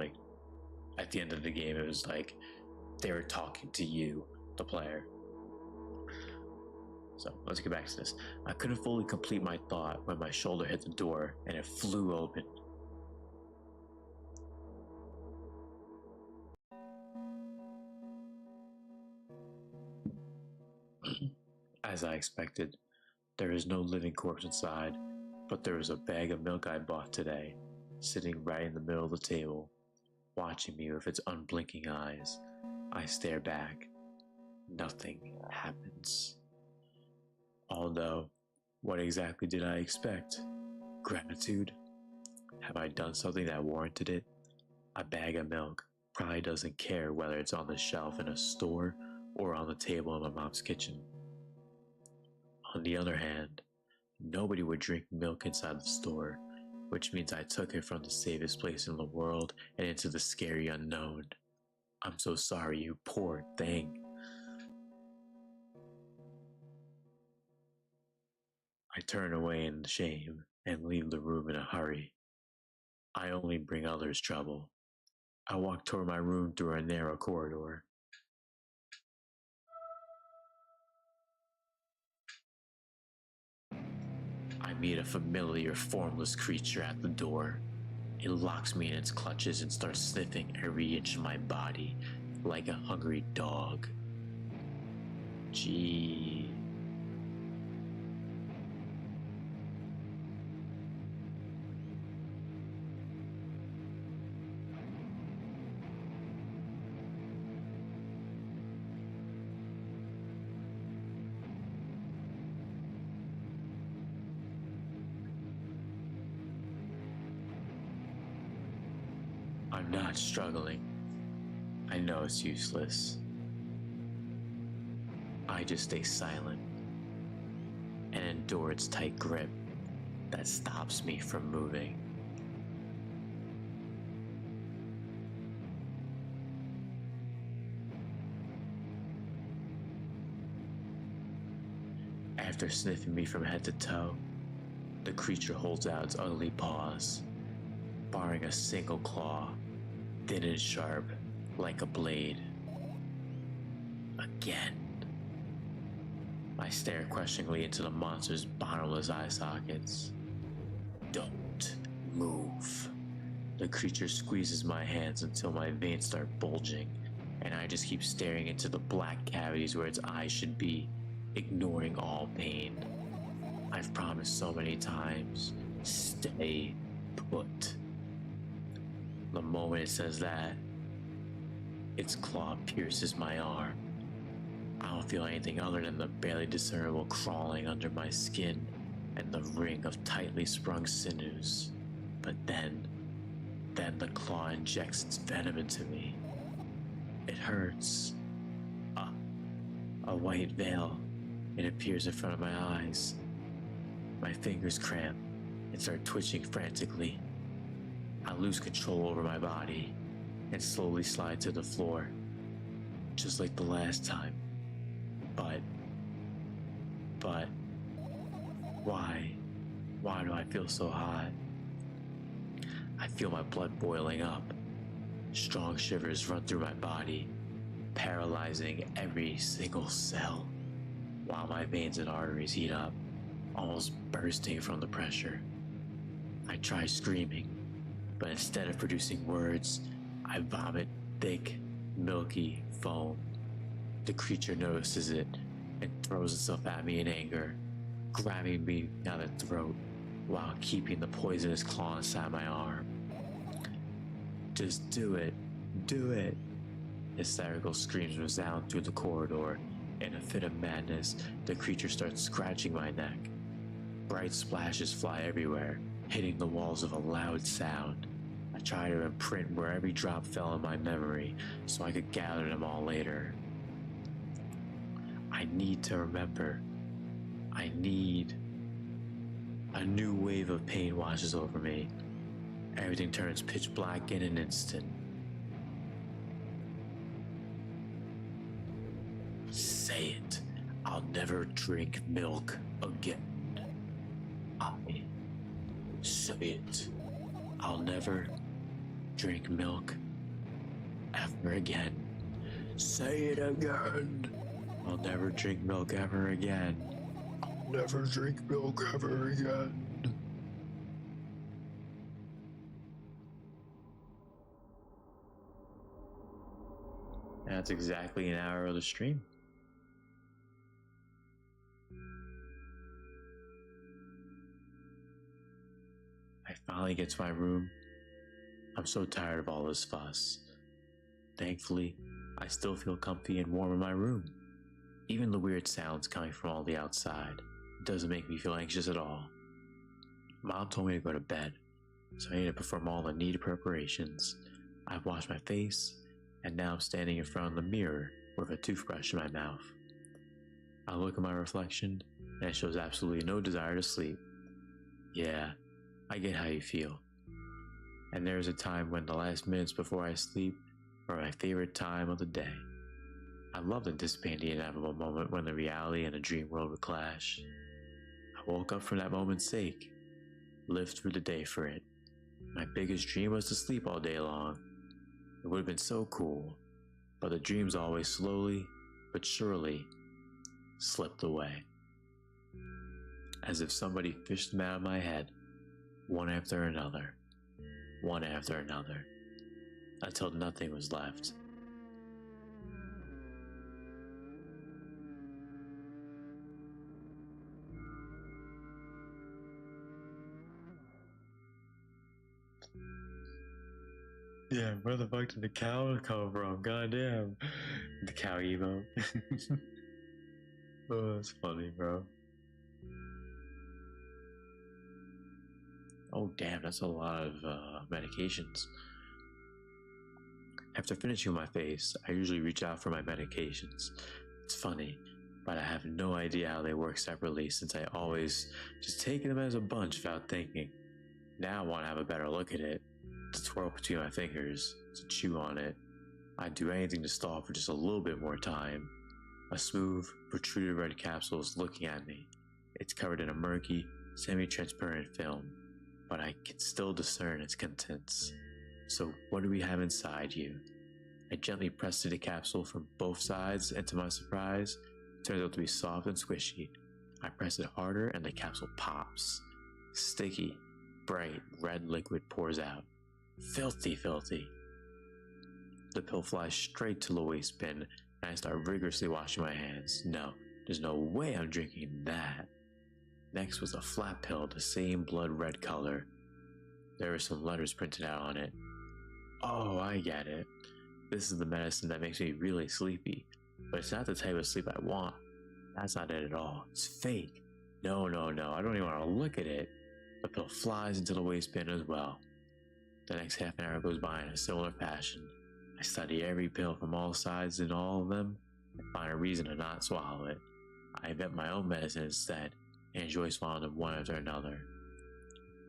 at the end of the game, it was they were talking to you, the player. So let's get back to this. I couldn't fully complete my thought when my shoulder hit the door and it flew open. As I expected, there is no living corpse inside, but there is a bag of milk I bought today, sitting right in the middle of the table, watching me with its unblinking eyes. I stare back. Nothing happens. Although, what exactly did I expect? Gratitude? Have I done something that warranted it? A bag of milk probably doesn't care whether it's on the shelf in a store or on the table in my mom's kitchen. On the other hand, nobody would drink milk inside the store, which means I took it from the safest place in the world and into the scary unknown. I'm so sorry, you poor thing. I turn away in shame and leave the room in a hurry. I only bring others trouble. I walk toward my room through a narrow corridor. I meet a familiar, formless creature at the door. It locks me in its clutches and starts sniffing every inch of my body like a hungry dog. Gee. I'm not struggling. I know it's useless. I just stay silent and endure its tight grip that stops me from moving. After sniffing me from head to toe, the creature holds out its ugly paws, barring a single claw, thin and sharp, like a blade. Again. I stare questioningly into the monster's bottomless eye sockets. Don't move. The creature squeezes my hands until my veins start bulging, and I just keep staring into the black cavities where its eyes should be, ignoring all pain. I've promised so many times, stay put. The moment it says that, its claw pierces my arm. I don't feel anything other than the barely discernible crawling under my skin and the ring of tightly sprung sinews. But then the claw injects its venom into me. It hurts. A white veil. It appears in front of my eyes. My fingers cramp and start twitching frantically. I lose control over my body and slowly slide to the floor, just like the last time. But, why? Why do I feel so hot? I feel my blood boiling up. Strong shivers run through my body, paralyzing every single cell, while my veins and arteries heat up, almost bursting from the pressure. I try screaming, but instead of producing words, I vomit thick, milky foam. The creature notices it and throws itself at me in anger, grabbing me by the throat while keeping the poisonous claw inside my arm. Just do it, do it. Hysterical screams resound through the corridor. In a fit of madness, the creature starts scratching my neck. Bright splashes fly everywhere, hitting the walls with a loud sound. I try to imprint where every drop fell in my memory so I could gather them all later. I need to remember. I need. A new wave of pain washes over me. Everything turns pitch black in an instant. Say it. I'll never drink milk again. I say it. I'll never drink milk ever again. Say it again. I'll never drink milk ever again. I'll never drink milk ever again. That's exactly an hour of the stream. I finally get to my room. I'm so tired of all this fuss. Thankfully, I still feel comfy and warm in my room. Even the weird sounds coming from all the outside doesn't make me feel anxious at all. Mom told me to go to bed, so I need to perform all the needed preparations. I've washed my face, and now I'm standing in front of the mirror with a toothbrush in my mouth. I look at my reflection, and it shows absolutely no desire to sleep. Yeah, I get how you feel. And there's a time when the last minutes before I sleep are my favorite time of the day. I love anticipating the inevitable moment when the reality and the dream world would clash. I woke up for that moment's sake, lived through the day for it. My biggest dream was to sleep all day long. It would have been so cool, but the dreams always slowly but surely slipped away. As if somebody fished them out of my head, one after another, until nothing was left. Yeah, where the fuck did the cow come from? Goddamn. The cow emo. Oh, that's funny, bro. Oh, damn, that's a lot of medications. After finishing my face, I usually reach out for my medications. It's funny, but I have no idea how they work separately since I always just take them as a bunch without thinking. Now I want to have a better look at it, to twirl between my fingers, to chew on it. I'd do anything to stall for just a little bit more time. A smooth, protruded red capsule is looking at me. It's covered in a murky, semi-transparent film, but I can still discern its contents. So what do we have inside you? I gently press the capsule from both sides, and to my surprise, it turns out to be soft and squishy. I press it harder and the capsule pops. Sticky, bright, red liquid pours out. Filthy, filthy. The pill flies straight to the waste bin, and I start rigorously washing my hands. No, there's no way I'm drinking that. Next was a flat pill, the same blood red color. There were some letters printed out on it. Oh, I get it. This is the medicine that makes me really sleepy. But it's not the type of sleep I want. That's not it at all. It's fake. No, I don't even want to look at it. The pill flies into the waste bin as well. The next half an hour goes by in a similar fashion. I study every pill from all sides and all of them, and find a reason to not swallow it. I invent my own medicine instead, and enjoy swallowing them one after another.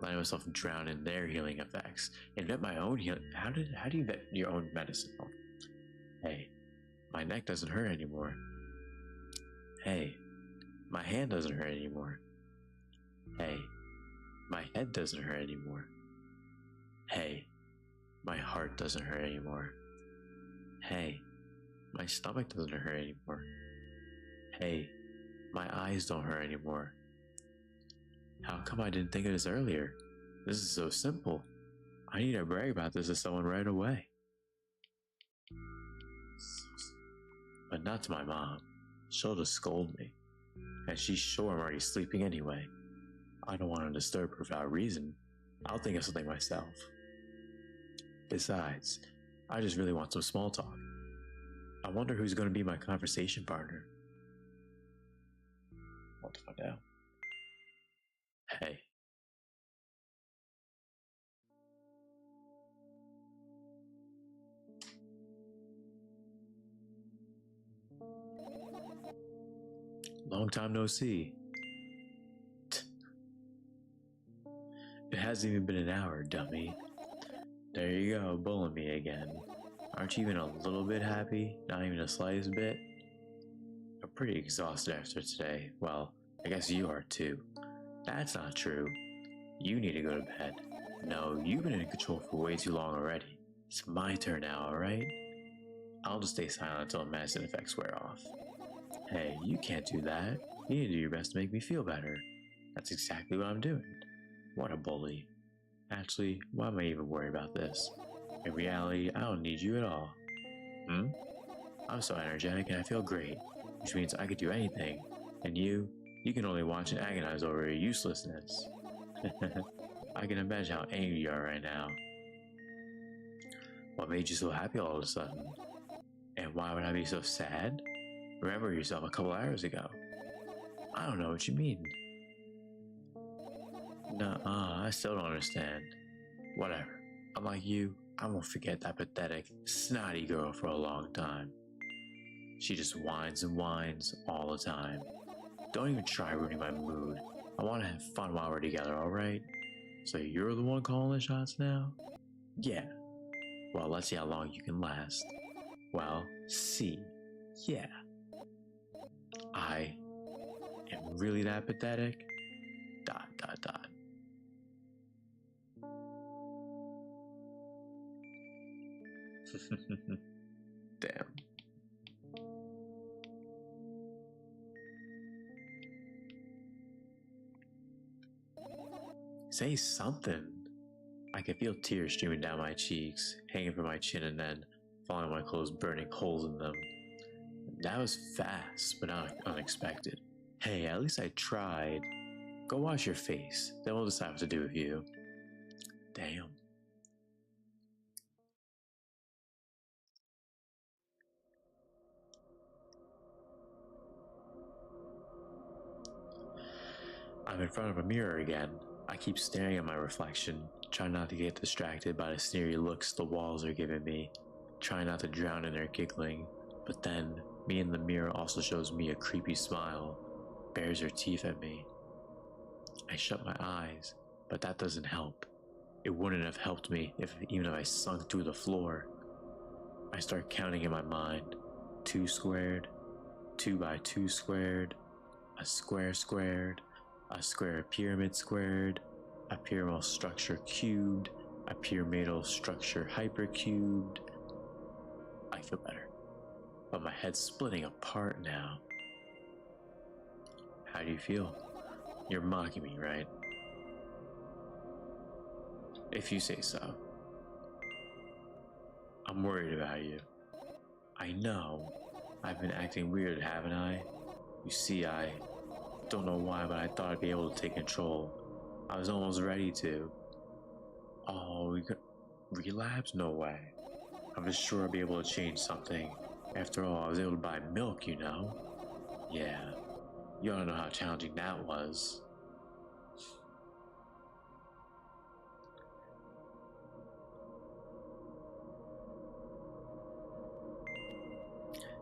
Letting myself drown in their healing effects. Invent my own healing. How do you invent your own medicine? Hey, my neck doesn't hurt anymore. Hey, my hand doesn't hurt anymore. Hey, my head doesn't hurt anymore. Hey, my heart doesn't hurt anymore. Hey, my stomach doesn't hurt anymore. Hey, my eyes don't hurt anymore. How come I didn't think of this earlier? This is so simple. I need to brag about this to someone right away. But not to my mom. She'll just scold me. And she's sure I'm already sleeping anyway. I don't want to disturb her without reason. I'll think of something myself. Besides, I just really want some small talk. I wonder who's going to be my conversation partner. Want to find out. Hey. Long time no see. It hasn't even been an hour, dummy. There you go, bullying me again. Aren't you even a little bit happy? Not even the slightest bit? I'm pretty exhausted after today. Well, I guess you are too. That's not true. You need to go to bed. No, you've been in control for way too long already. It's my turn now, alright? I'll just stay silent until the medicine effects wear off. Hey, you can't do that. You need to do your best to make me feel better. That's exactly what I'm doing. What a bully. Actually, why am I even worried about this? In reality, I don't need you at all. I'm so energetic and I feel great, which means I could do anything. And you can only watch and agonize over your uselessness. I can imagine how angry you are right now. What made you so happy all of a sudden? And why would I be so sad? Remember yourself a couple hours ago. I don't know what you mean. Nuh-uh, I still don't understand. Whatever. Unlike you, I won't forget that pathetic, snotty girl for a long time. She just whines and whines all the time. Don't even try ruining my mood. I want to have fun while we're together, alright? So you're the one calling the shots now? Yeah. Well, let's see how long you can last. Well, see. Yeah. I am really that pathetic? ... Damn. Say something. I could feel tears streaming down my cheeks, hanging from my chin and then falling on my clothes, burning holes in them. That was fast, but not unexpected. Hey, at least I tried. Go wash your face, then we'll decide what to do with you. Damn. I'm in front of a mirror again. I keep staring at my reflection, trying not to get distracted by the sneery looks the walls are giving me, trying not to drown in their giggling. But then, me in the mirror also shows me a creepy smile, bares her teeth at me. I shut my eyes, but that doesn't help. It wouldn't have helped me even if I sunk through the floor. I start counting in my mind. 2 squared, 2 by 2 squared, a square squared, a square pyramid squared, a pyramidal structure cubed, a pyramidal structure hypercubed. I feel better, but my head's splitting apart now. How do you feel? You're mocking me, right? If you say so. I'm worried about you. I know. I've been acting weird, haven't I? You see, I don't know why, but I thought I'd be able to take control. I was almost ready to. Oh, you could relapse? No way. I was sure I'd be able to change something. After all, I was able to buy milk, you know? Yeah. You ought to know how challenging that was.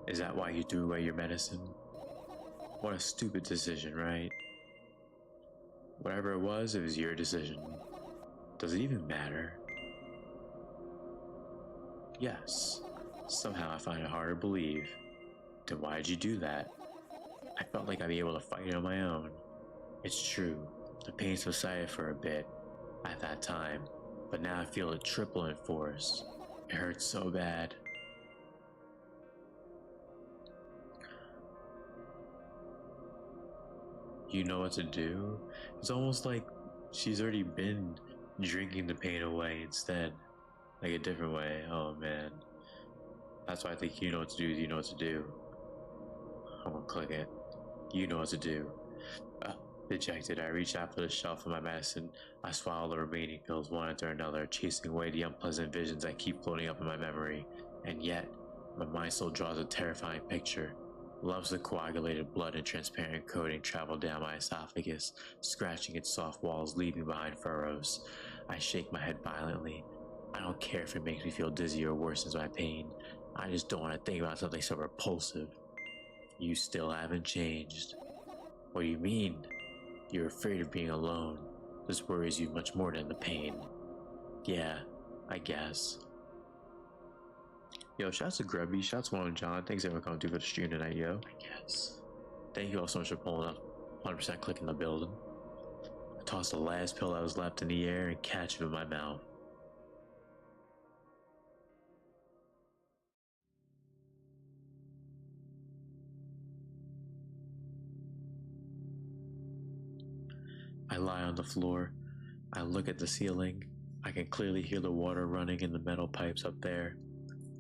Is that why you threw away your medicine? What a stupid decision, right? Whatever it was your decision. Does it even matter? Yes. Somehow I find it hard to believe. Then why did you do that? I felt like I'd be able to fight it on my own. It's true. The pain subsided for a bit at that time, but now I feel it triple in force. It hurts so bad. You know what to do? It's almost like she's already been drinking the pain away instead. Like a different way. Oh man. That's why I think you know what to do. You know what to do. I'm gonna click it. You know what to do. Dejected, I reach out for the shelf of my medicine. I swallow the remaining pills one after another, chasing away the unpleasant visions that keep floating up in my memory. And yet, my mind still draws a terrifying picture. Lumps of coagulated blood and transparent coating travel down my esophagus, scratching its soft walls, leaving behind furrows. I shake my head violently. I don't care if it makes me feel dizzy or worsens my pain. I just don't want to think about something so repulsive. You still haven't changed. What do you mean? You're afraid of being alone. This worries you much more than the pain. Yeah, I guess. Yo, shouts to Grubby, shouts to Juan and John. Thanks everyone coming through for the stream tonight, yo. I guess. Thank you all so much for pulling up. 100% clicking the building. I toss the last pill that was left in the air and catch it in my mouth. I lie on the floor. I look at the ceiling. I can clearly hear the water running in the metal pipes up there.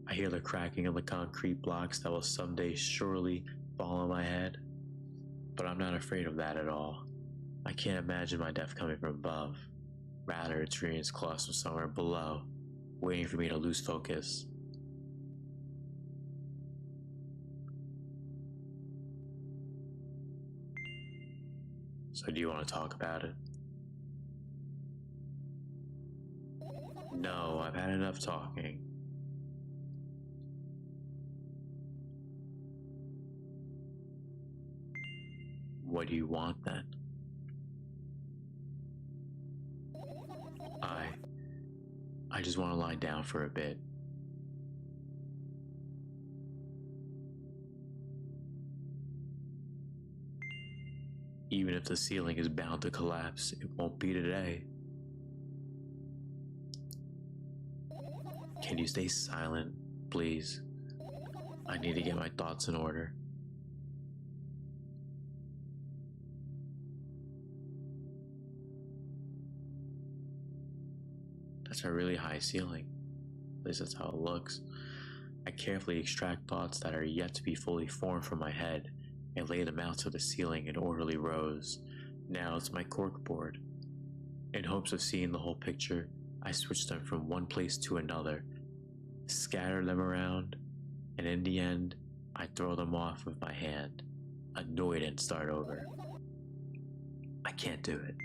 I hear the cracking of the concrete blocks that will someday surely fall on my head. But I'm not afraid of that at all. I can't imagine my death coming from above. Rather, it's Ryan's claws from somewhere below, waiting for me to lose focus. So do you want to talk about it? No, I've had enough talking. What do you want then? I just want to lie down for a bit. Even if the ceiling is bound to collapse, it won't be today. Can you stay silent, please? I need to get my thoughts in order. That's a really high ceiling. At least that's how it looks. I carefully extract thoughts that are yet to be fully formed from my head and lay them out to the ceiling in orderly rows. Now it's my corkboard. In hopes of seeing the whole picture, I switch them from one place to another, scatter them around, and in the end, I throw them off with my hand, annoyed, and start over. I can't do it.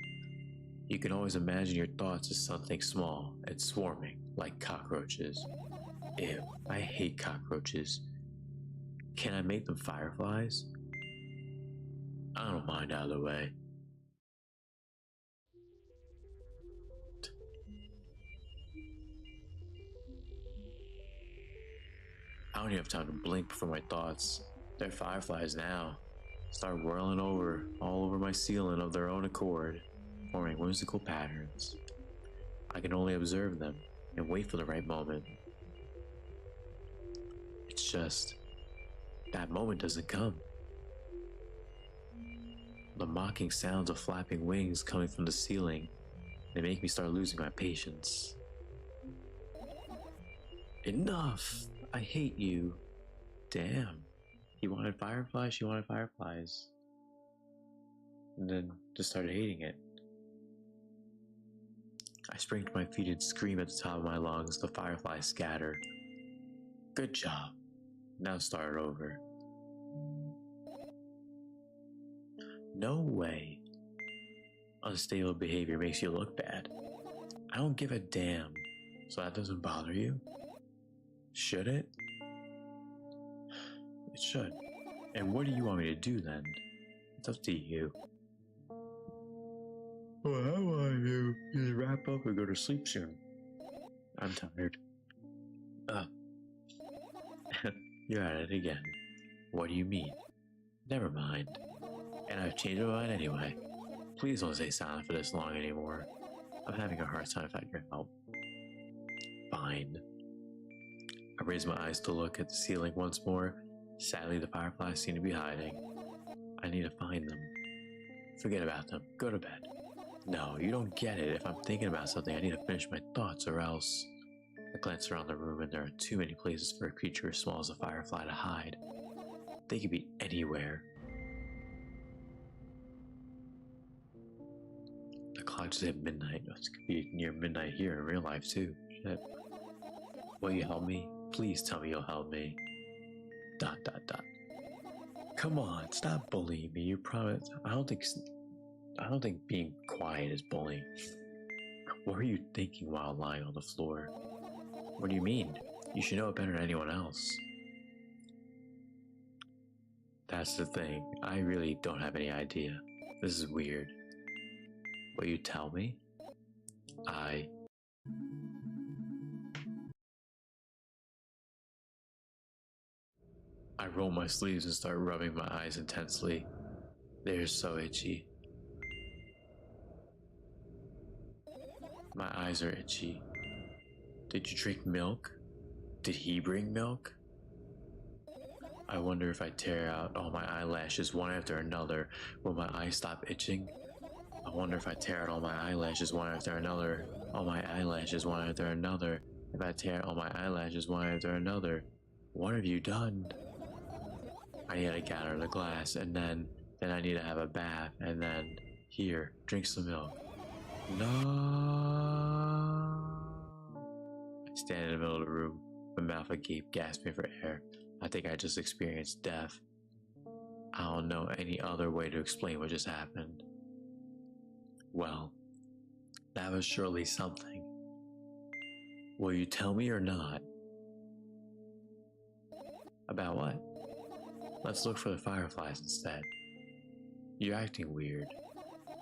You can always imagine your thoughts as something small and swarming, like cockroaches. Ew, I hate cockroaches. Can I make them fireflies? I don't mind either way. I don't even have time to blink before my thoughts. They're fireflies now. Start whirling over, all over my ceiling of their own accord, forming whimsical patterns. I can only observe them and wait for the right moment. It's just, that moment doesn't come. The mocking sounds of flapping wings coming from the ceiling, they make me start losing my patience. Enough! I hate you. Damn. He wanted fireflies, she wanted fireflies. And then just started hating it. I spring to my feet and scream at the top of my lungs. The fireflies scatter. Good job. Now start over. No way. Unstable behavior makes you look bad. I don't give a damn. So that doesn't bother you? Should it? It should. And what do you want me to do then? It's up to you. Well, how want you to wrap up and go to sleep soon? I'm tired. You're at it again. What do you mean? Never mind. And I've changed my mind anyway. Please don't stay silent for this long anymore. I'm having a hard time finding your help. Fine. I raise my eyes to look at the ceiling once more. Sadly, the fireflies seem to be hiding. I need to find them. Forget about them. Go to bed. No, you don't get it. If I'm thinking about something, I need to finish my thoughts or else... I glance around the room and there are too many places for a creature as small as a firefly to hide. They could be anywhere. The clock just hit midnight. It could be near midnight here in real life too. Shit. Will you help me? Please tell me you'll help me. ... Come on, stop bullying me. You promise. I don't think being quiet is bullying. What were you thinking while lying on the floor? What do you mean? You should know it better than anyone else. That's the thing. I really don't have any idea. This is weird. Will you tell me? I roll my sleeves and start rubbing my eyes intensely. They're so itchy. My eyes are itchy. Did you drink milk? Did he bring milk? I wonder if I tear out all my eyelashes one after another, will my eyes stop itching? I wonder if I tear out all my eyelashes one after another, all my eyelashes one after another. If I tear out all my eyelashes one after another, what have you done? I need to gather the glass, and then I need to have a bath, and then, here, drink some milk. No. I stand in the middle of the room, my mouth agape, gasping for air. I think I just experienced death. I don't know any other way to explain what just happened. Well, that was surely something. Will you tell me or not? About what? Let's look for the fireflies instead. You're acting weird.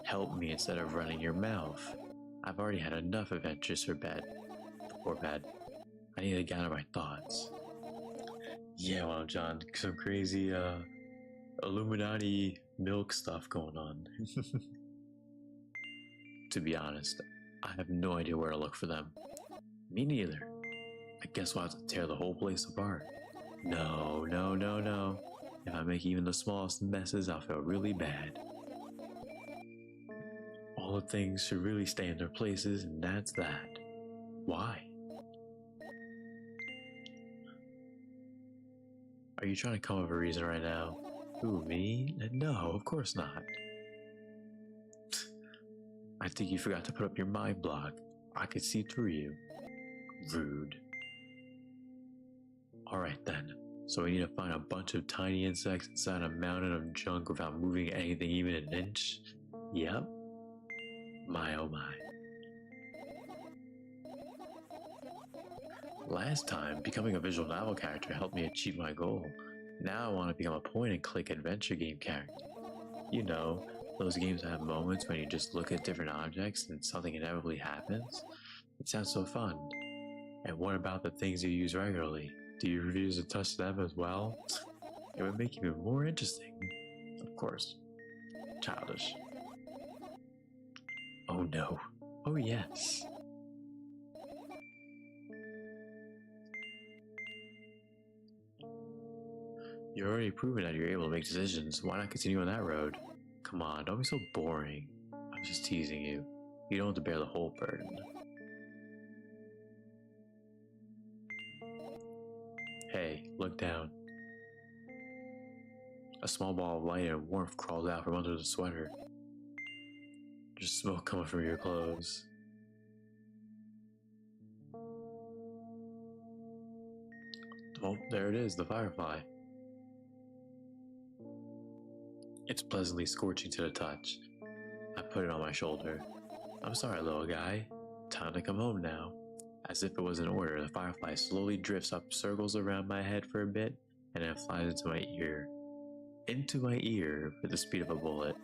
Help me instead of running your mouth. I've already had enough adventures for bed. Before bed. I need to gather my thoughts. Yeah, well, John, some crazy, Illuminati milk stuff going on. To be honest, I have no idea where to look for them. Me neither. I guess we'll have to tear the whole place apart. No. If I make even the smallest messes, I'll feel really bad. All the things should really stay in their places, and that's that. Why? Are you trying to come up with a reason right now? Who, me? No, of course not. I think you forgot to put up your mind block. I could see through you. Rude. Alright then. So we need to find a bunch of tiny insects inside a mountain of junk without moving anything even an inch? Yep. My oh my. Last time, becoming a visual novel character helped me achieve my goal. Now I want to become a point-and-click adventure game character. You know, those games that have moments when you just look at different objects and something inevitably happens. It sounds so fun. And what about the things you use regularly? Do you refuse to touch them as well? It would make it even more interesting. Of course. Childish. Oh no. Oh yes. You're already proven that you're able to make decisions. Why not continue on that road? Come on, don't be so boring. I'm just teasing you. You don't have to bear the whole burden. look down. A small ball of light and warmth crawls out from under the sweater. Just smoke coming from your clothes. Oh, there it is, the firefly. It's pleasantly scorching to the touch. I put it on my shoulder. I'm sorry, little guy. Time to come home now. As if it was an order, the firefly slowly drifts up, circles around my head for a bit, and then flies into my ear. Into my ear with the speed of a bullet.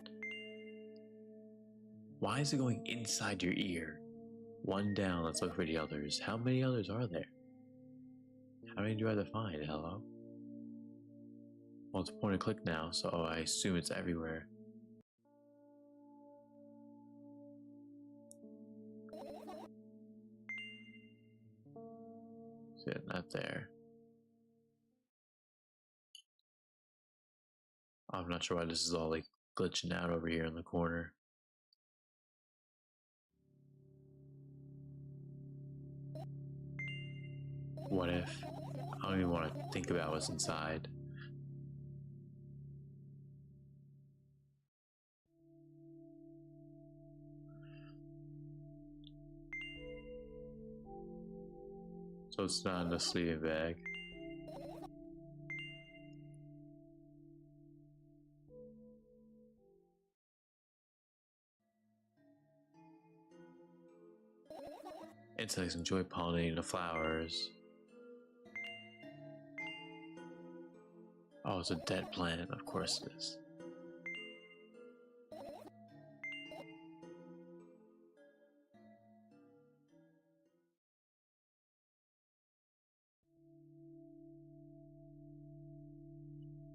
Why is it going inside your ear? One down, let's look for the others. How many others are there? How many do I have to find? Hello? Well, it's point and click now, so I assume it's everywhere. See it, not there. I'm not sure why this is all like glitching out over here in the corner. What if? I don't even want to think about what's inside. So it's not in the sleeping bag. Insects enjoy pollinating the flowers. Oh, it's a dead plant. Of course it is.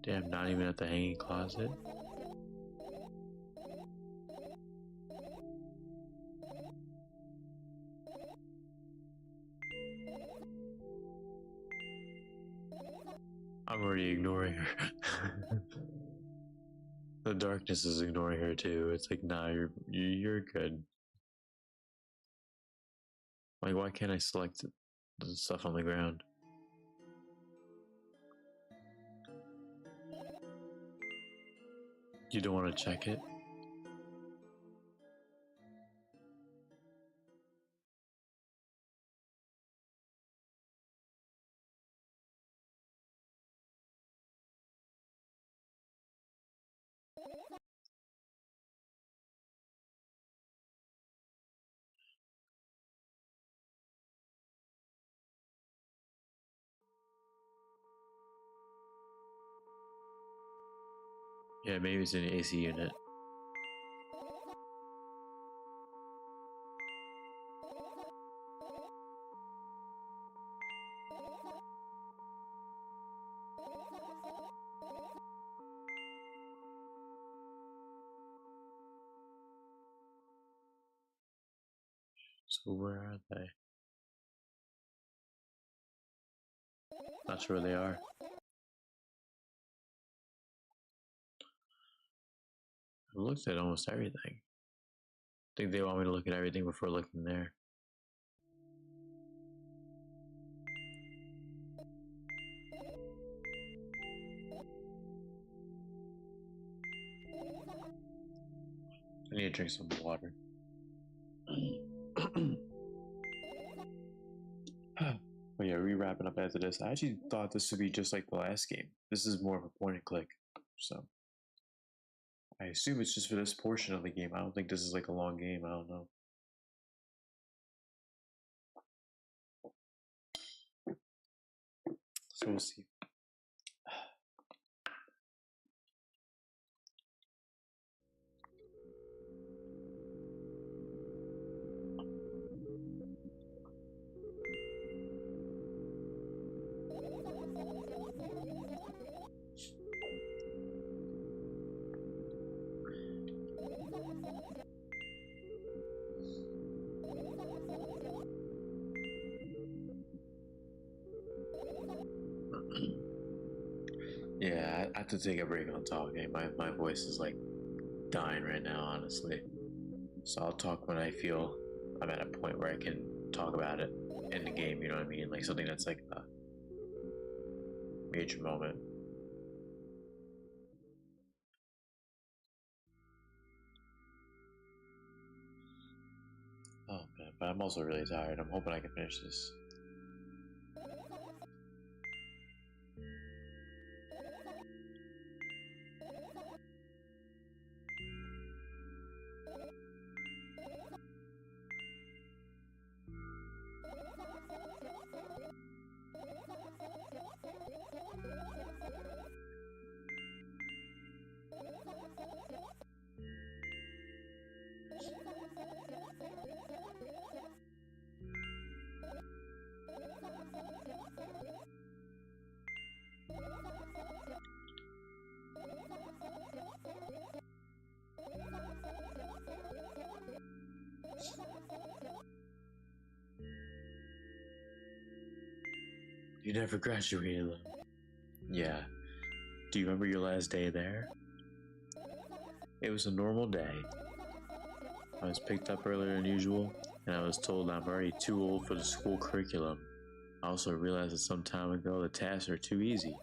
Damn, not even at the hanging closet. I'm already ignoring her. The darkness is ignoring her too. It's like, nah, you're good. Like, why can't I select the stuff on the ground? You don't want to check it? Yeah, maybe it's in the AC unit. So where are they? Not sure where they are. I've looked at almost everything. I think they want me to look at everything before looking there. I need to drink some water. But yeah, wrapping up after this. I actually thought this would be just like the last game. This is more of a point and click. So I assume it's just for this portion of the game. I don't think this is like a long game. I don't know. So we'll see. Yeah, I have to take a break on talking. My voice is like dying right now, honestly. So I'll talk when I feel I'm at a point where I can talk about it in the game, you know what I mean? Like something that's like major moment. Oh man, but I'm also really tired. I'm hoping I can finish this. You never graduated, Lem. Yeah. Do you remember your last day there? It was a normal day. I was picked up earlier than usual, and I was told I'm already too old for the school curriculum. I also realized that some time ago the tasks are too easy.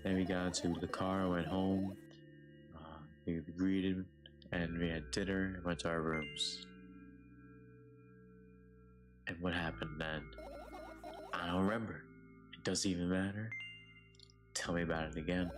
Then we got into the car and went home. We greeted, and we had dinner and went to our rooms. And what happened then? I don't remember. It doesn't even matter. Tell me about it again.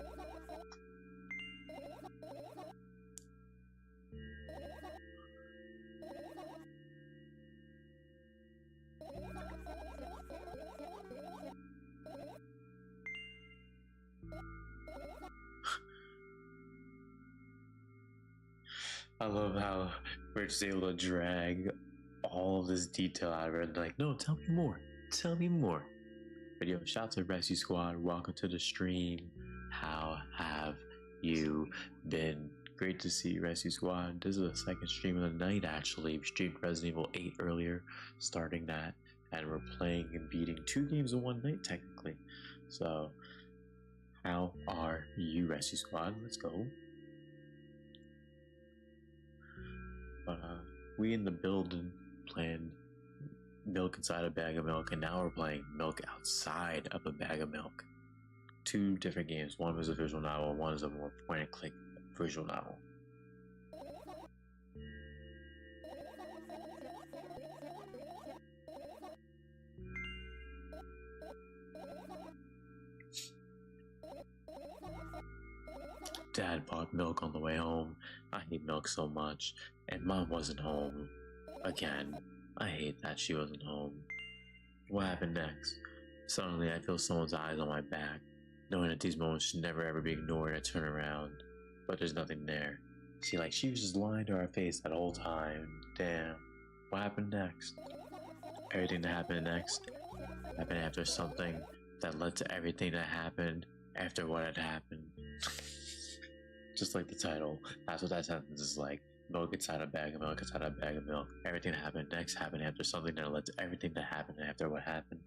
I love how we're just able to drag all of this detail out of it. Like, no, tell me more. Tell me more. But yo, shout out to Rescue Squad. Welcome to the stream. How have you been? Great to see you, Rescue Squad. This is the second stream of the night, actually. We streamed Resident Evil 8 earlier, starting that. And we're playing and beating 2 games in one night, technically. So, how are you, Rescue Squad? Let's go. But we in the building playing milk inside a bag of milk, and now we're playing milk outside of a bag of milk. 2 different games. One was a visual novel, one is a more point and click visual novel. Dad bought milk on the way home. I hate milk so much. And Mom wasn't home. Again. I hate that she wasn't home. What happened next? Suddenly I feel someone's eyes on my back, knowing that these moments should never ever be ignored. I turn around, but there's nothing there. See, like, she was just lying to our face that whole time. Damn. What happened next? Everything that happened next happened after something that led to everything that happened after what had happened. Just like the title, that's what that sentence is like. Milk inside a bag of milk inside a bag of milk. Everything that happened next happened after something that led to everything that happened after what happened.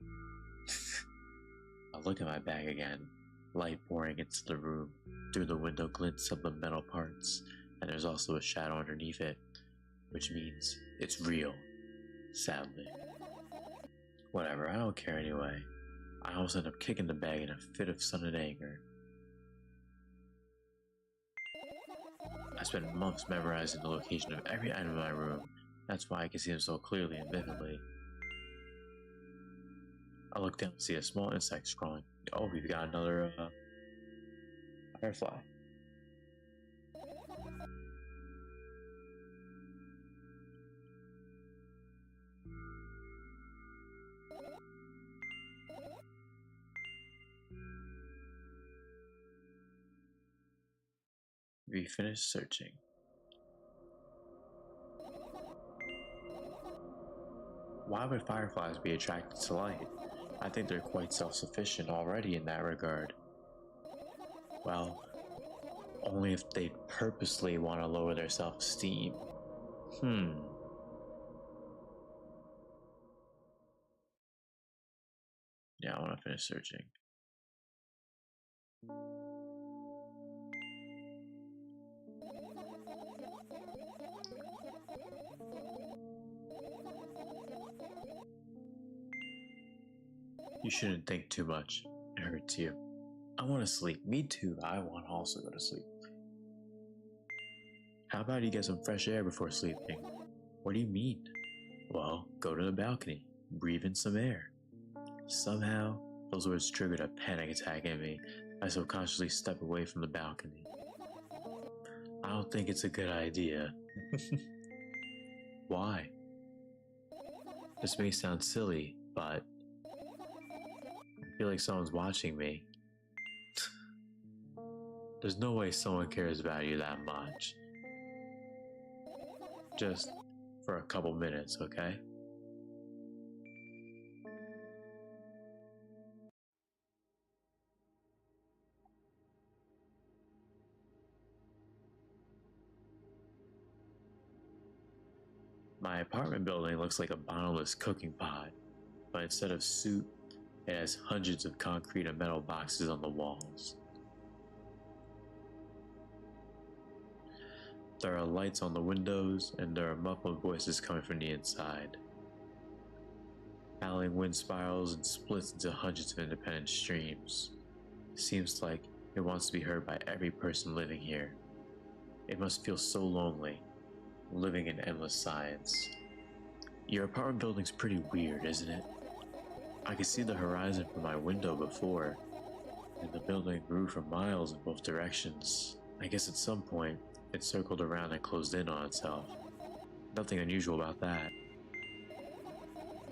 I look at my bag again. Light pouring into the room. Through the window glints of the metal parts. And there's also a shadow underneath it. Which means it's real. Sadly. Whatever, I don't care anyway. I almost end up kicking the bag in a fit of sudden anger. I spent months memorizing the location of every item in my room. That's why I can see them so clearly and vividly. I look down and see a small insect crawling. Oh, we've got another firefly. We finished searching. Why would fireflies be attracted to light? I think they're quite self-sufficient already in that regard. Well, only if they purposely want to lower their self-esteem. Yeah, I want to finish searching. You shouldn't think too much. It hurts you. I want to sleep. Me too. I want to also go to sleep. How about you get some fresh air before sleeping? What do you mean? Well, go to the balcony. Breathe in some air. Somehow, those words triggered a panic attack in me. I subconsciously step away from the balcony. I don't think it's a good idea. Why? This may sound silly, but I feel like someone's watching me. There's no way someone cares about you that much. Just for a couple minutes, okay? My apartment building looks like a bottomless cooking pot, but instead of soup, it has hundreds of concrete and metal boxes on the walls. There are lights on the windows, and there are muffled voices coming from the inside. Howling wind spirals and splits into hundreds of independent streams. Seems like it wants to be heard by every person living here. It must feel so lonely, living in endless silence. Your apartment building's pretty weird, isn't it? I could see the horizon from my window before, and the building grew for miles in both directions. I guess at some point, it circled around and closed in on itself. Nothing unusual about that.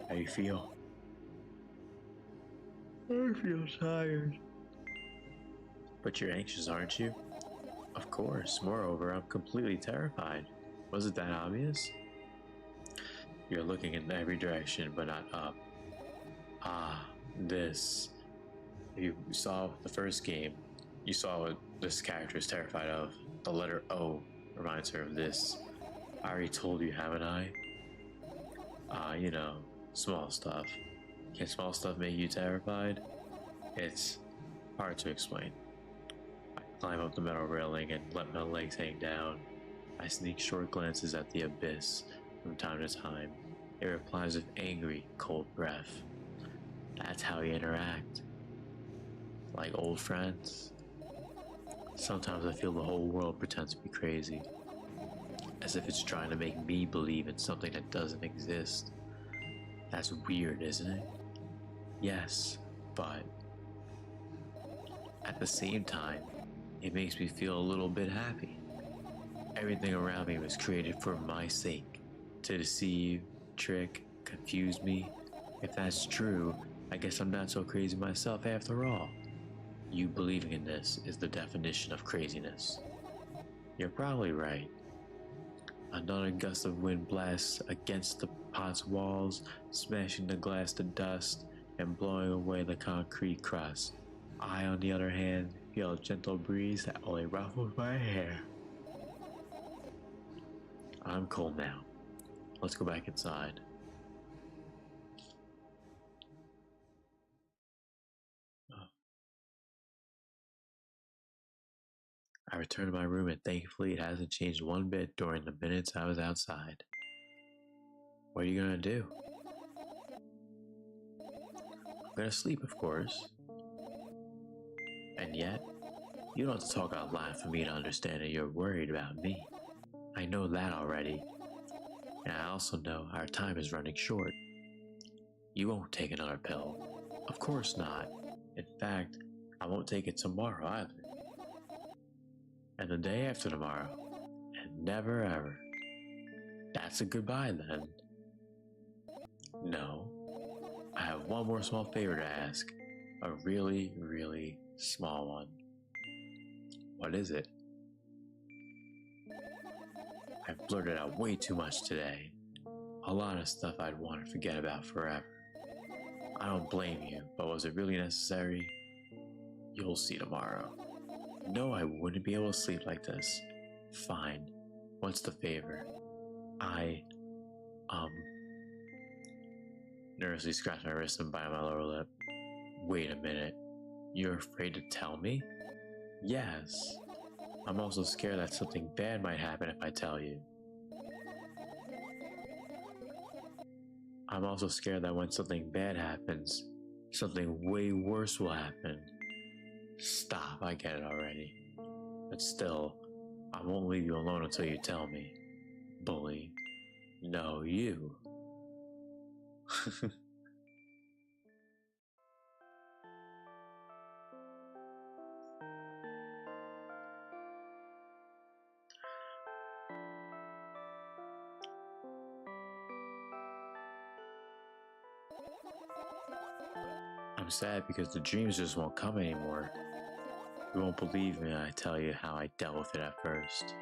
How do you feel? I feel tired. But you're anxious, aren't you? Of course. Moreover, I'm completely terrified. Was it that obvious? You're looking in every direction, but not up. Ah, this. If you saw the first game, you saw what this character is terrified of. The letter O reminds her of this. I already told you, haven't I? You know, small stuff. Can small stuff make you terrified? It's hard to explain. I climb up the metal railing and let my legs hang down. I sneak short glances at the abyss from time to time. It replies with angry, cold breath. That's how we interact. Like old friends. Sometimes I feel the whole world pretends to be crazy. As if it's trying to make me believe in something that doesn't exist. That's weird, isn't it? Yes, but at the same time, it makes me feel a little bit happy. Everything around me was created for my sake. To deceive, trick, confuse me. If that's true, I guess I'm not so crazy myself after all. You believing in this is the definition of craziness. You're probably right. Another gust of wind blasts against the pot's walls, smashing the glass to dust and blowing away the concrete crust. I, on the other hand, feel a gentle breeze that only ruffles my hair. I'm cold now. Let's go back inside. I return to my room and thankfully it hasn't changed one bit during the minutes I was outside. What are you gonna do? I'm gonna sleep, of course. And yet, you don't have to talk out loud for me to understand that you're worried about me. I know that already. And I also know our time is running short. You won't take another pill. Of course not. In fact, I won't take it tomorrow either. And the day after tomorrow. And never ever. That's a goodbye then. No. I have one more small favor to ask. A really, really small one. What is it? I've blurted out way too much today. A lot of stuff I'd want to forget about forever. I don't blame you, but was it really necessary? You'll see tomorrow. No, I wouldn't be able to sleep like this. Fine. What's the favor? Nervously scratch my wrist and bite my lower lip. Wait a minute. You're afraid to tell me? Yes. I'm also scared that something bad might happen if I tell you. I'm also scared that when something bad happens, something way worse will happen. Stop, I get it already. But still, I won't leave you alone until you tell me. Bully. No, you. I'm sad because the dreams just won't come anymore. You won't believe me when I tell you how I dealt with it at first.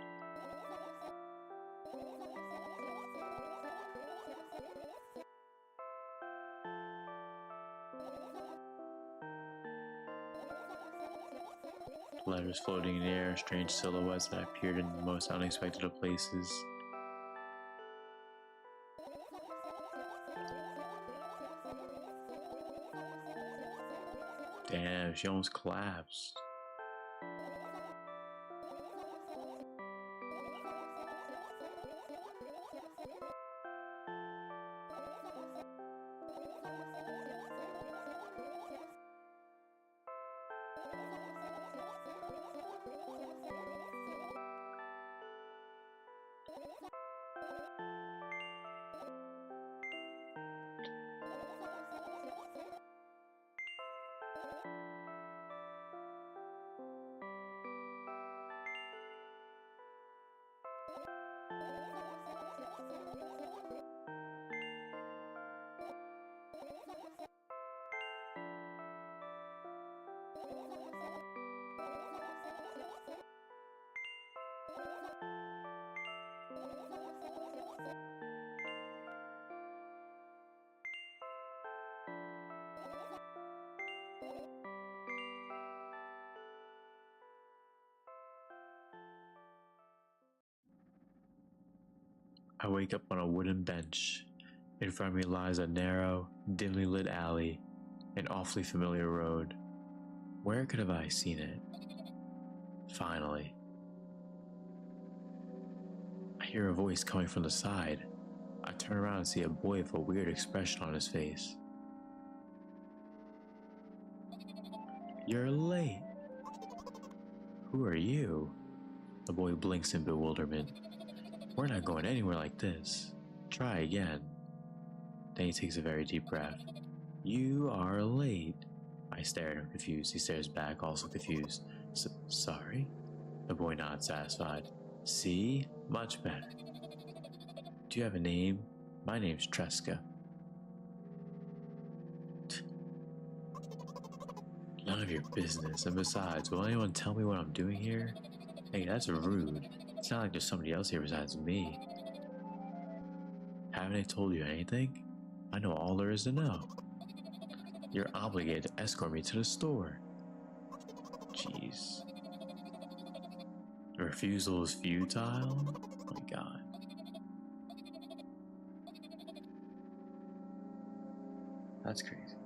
Letters floating in the air, strange silhouettes that appeared in the most unexpected of places. Damn, she almost collapsed. I wake up on a wooden bench. In front of me lies a narrow, dimly lit alley, an awfully familiar road. Where could have I seen it? Finally. I hear a voice coming from the side. I turn around and see a boy with a weird expression on his face. You're late. Who are you? The boy blinks in bewilderment. We're not going anywhere like this. Try again. Then he takes a very deep breath. You are late. I stare at him confused. He stares back, also confused. Sorry? The boy nods, satisfied. See? Much better. Do you have a name? My name's Tresca. None of your business. And besides, will anyone tell me what I'm doing here? Hey, that's rude. It's not like there's somebody else here besides me. Haven't I told you anything? I know all there is to know. You're obligated to escort me to the store. Jeez. The refusal is futile? Oh my god. That's crazy.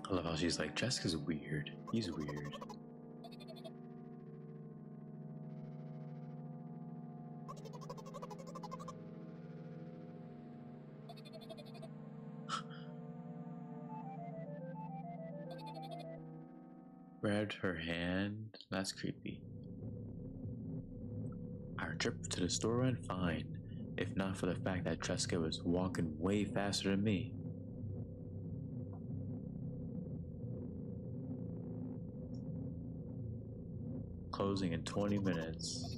I love how she's like, Jessica's weird. He's weird. Grabbed her hand. That's creepy. Our trip to the store went fine, if not for the fact that Tresca was walking way faster than me. Closing in 20 minutes.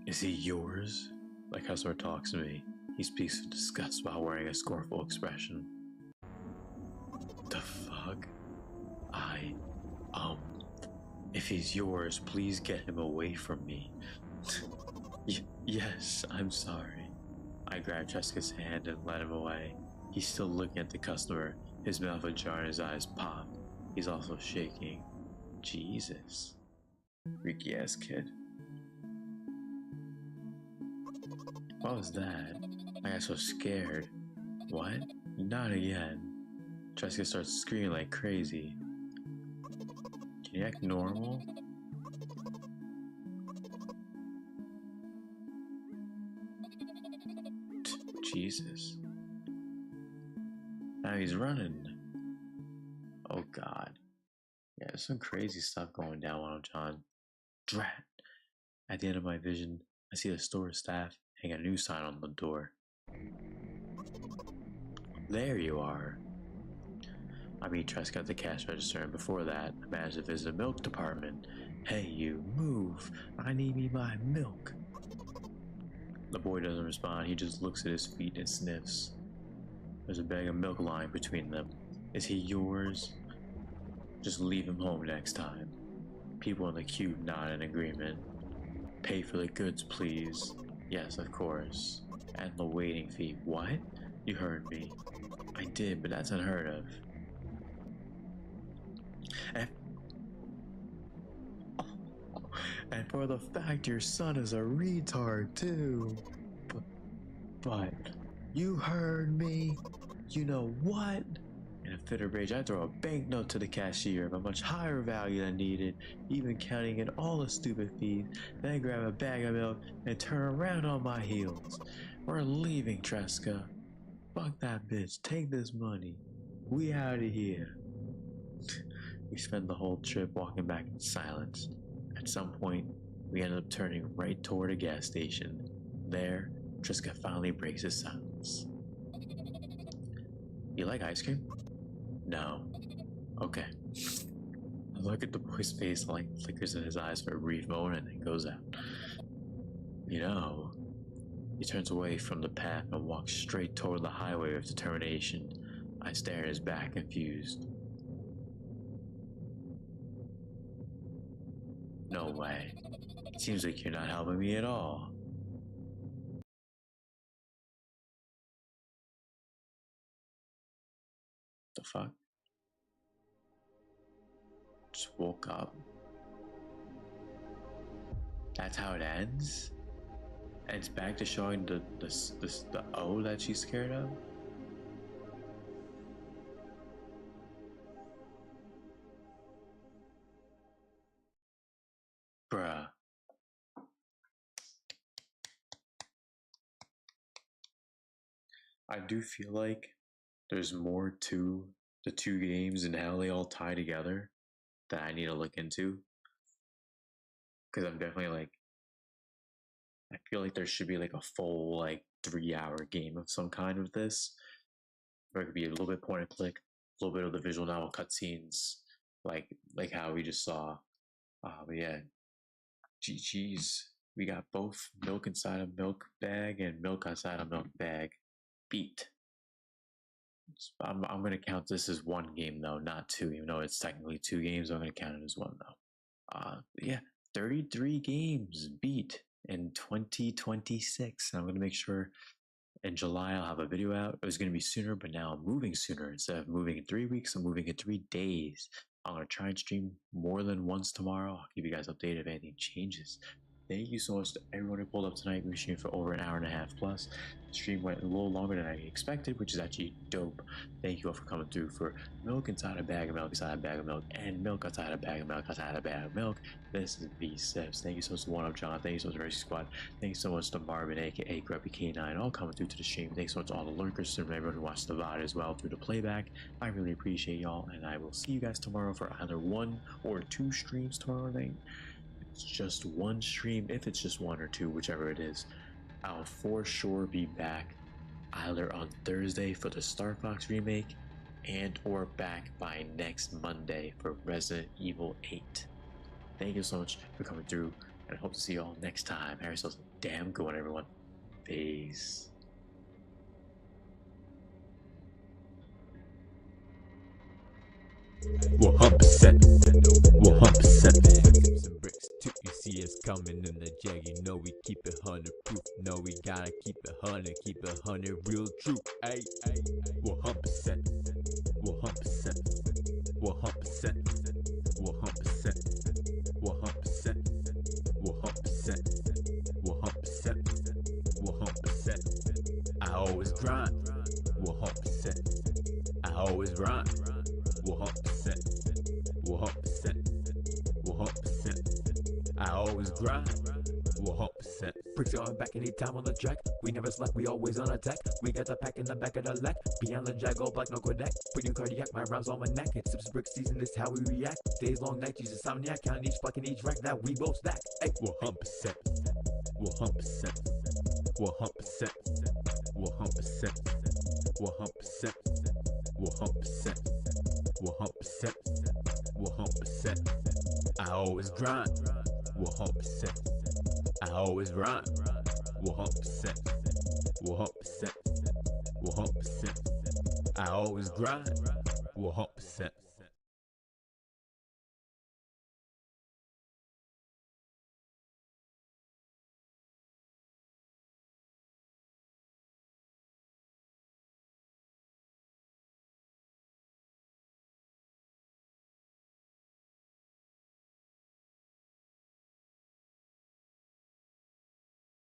Is he yours? The customer talks to me. He speaks with disgust while wearing a scornful expression. The fuck? If he's yours, please get him away from me. Yes, I'm sorry. I grab Jessica's hand and led him away. He's still looking at the customer, his mouth ajar and his eyes pop. He's also shaking. Jesus. Freaky ass kid. What was that? I got so scared. What? Not again. Jessica starts screaming like crazy. Can you act normal? Jesus. Now he's running. Oh God. Yeah, there's some crazy stuff going down while I'm John. Drat. At the end of my vision, I see the store staff hang a new sign on the door. There you are. I meet Tresca at the cash register, and before that, I managed to visit the milk department. Hey, you, move. I need me my milk. The boy doesn't respond. He just looks at his feet and sniffs. There's a bag of milk lying between them. Is he yours? Just leave him home next time. People in the queue nod in agreement. Pay for the goods, please. Yes, of course. And the waiting fee. What? You heard me. I did, but that's unheard of. And for the fact your son is a retard too. But you heard me. You know what? In a fit of rage, I throw a banknote to the cashier of a much higher value than needed, even counting in all the stupid fees. Then I grab a bag of milk and turn around on my heels. We're leaving, Tresca. Fuck that bitch. Take this money. We out of here. We spend the whole trip walking back in silence. At some point, we end up turning right toward a gas station. There, Tresca finally breaks his silence. You like ice cream? No. Okay. I look at the boy's face, light flickers in his eyes for a brief moment and then goes out. You know, he turns away from the path and walks straight toward the highway of determination. I stare at his back, confused. No way. It seems like you're not helping me at all. The fuck? Just woke up. That's how it ends? And it's back to showing the O that she's scared of? Bruh. I do feel like there's more to the two games and how they all tie together that I need to look into. Because I'm definitely like, I feel like there should be like a full like 3-hour game of some kind with this. Or it could be a little bit point and click, a little bit of the visual novel cutscenes, like how we just saw. But yeah, GG's. We got both milk inside a milk bag and milk outside a milk bag. Beat. I'm gonna count this as one game though, not two. Even though it's technically 2 games, I'm gonna count it as one though. Yeah, 33 games beat in 2026. And I'm gonna make sure in July I'll have a video out. It was gonna be sooner, but now I'm moving sooner. Instead of moving in 3 weeks, I'm moving in 3 days. I'm gonna try and stream more than once tomorrow. I'll keep you guys updated if anything changes. Thank you so much to everyone who pulled up tonight. We streamed for over an hour and a half plus. The stream went a little longer than I expected, which is actually dope. Thank you all for coming through for milk inside a bag of milk, inside a bag of milk, and milk outside a bag of milk, outside a bag of milk. This is V-Sips. Thank you so much to One Up John. Thank you so much to Race Squad. Thank you so much to Marvin, aka Grubby K9, all coming through to the stream. Thanks so much to all the lurkers and everyone who watched the VOD as well through the playback. I really appreciate y'all, and I will see you guys tomorrow for either 1 or 2 streams tomorrow night. It's just 1 stream, if it's just 1 or 2, whichever it is. I'll for sure be back either on Thursday for the Star Fox remake and or back by next Monday for Resident Evil 8. Thank you so much for coming through, and I hope to see you all next time. Have yourselves a damn good one, everyone. Peace. Well, 100%. 100%. Some bricks too. You see us coming in the jag. You know we keep it 100 proof. No, we gotta keep it 100. Keep it 100 real true. Ay, ay, ay. 100%. 100%. 100%. 100%. 100%. always rhyme. 100%. 100%. 100%. I always grind. 100%. Bricks going back anytime on the track. We never slack, we always on attack. We got the pack in the back of the lack. Beyond the jack, all black, no Kodak. Put your cardiac, my rhymes on my neck. It's sips brick season, this how we react. Days long night, Jesus insomniac. Counting each block in each rack that we both stack. Hey, 100%. 100%. 100%. 100%. 100%. 100%. 100%. 100%. I always grind. 100%. I always rhyme. 100%. 100%. 100%. I always grind. 100%.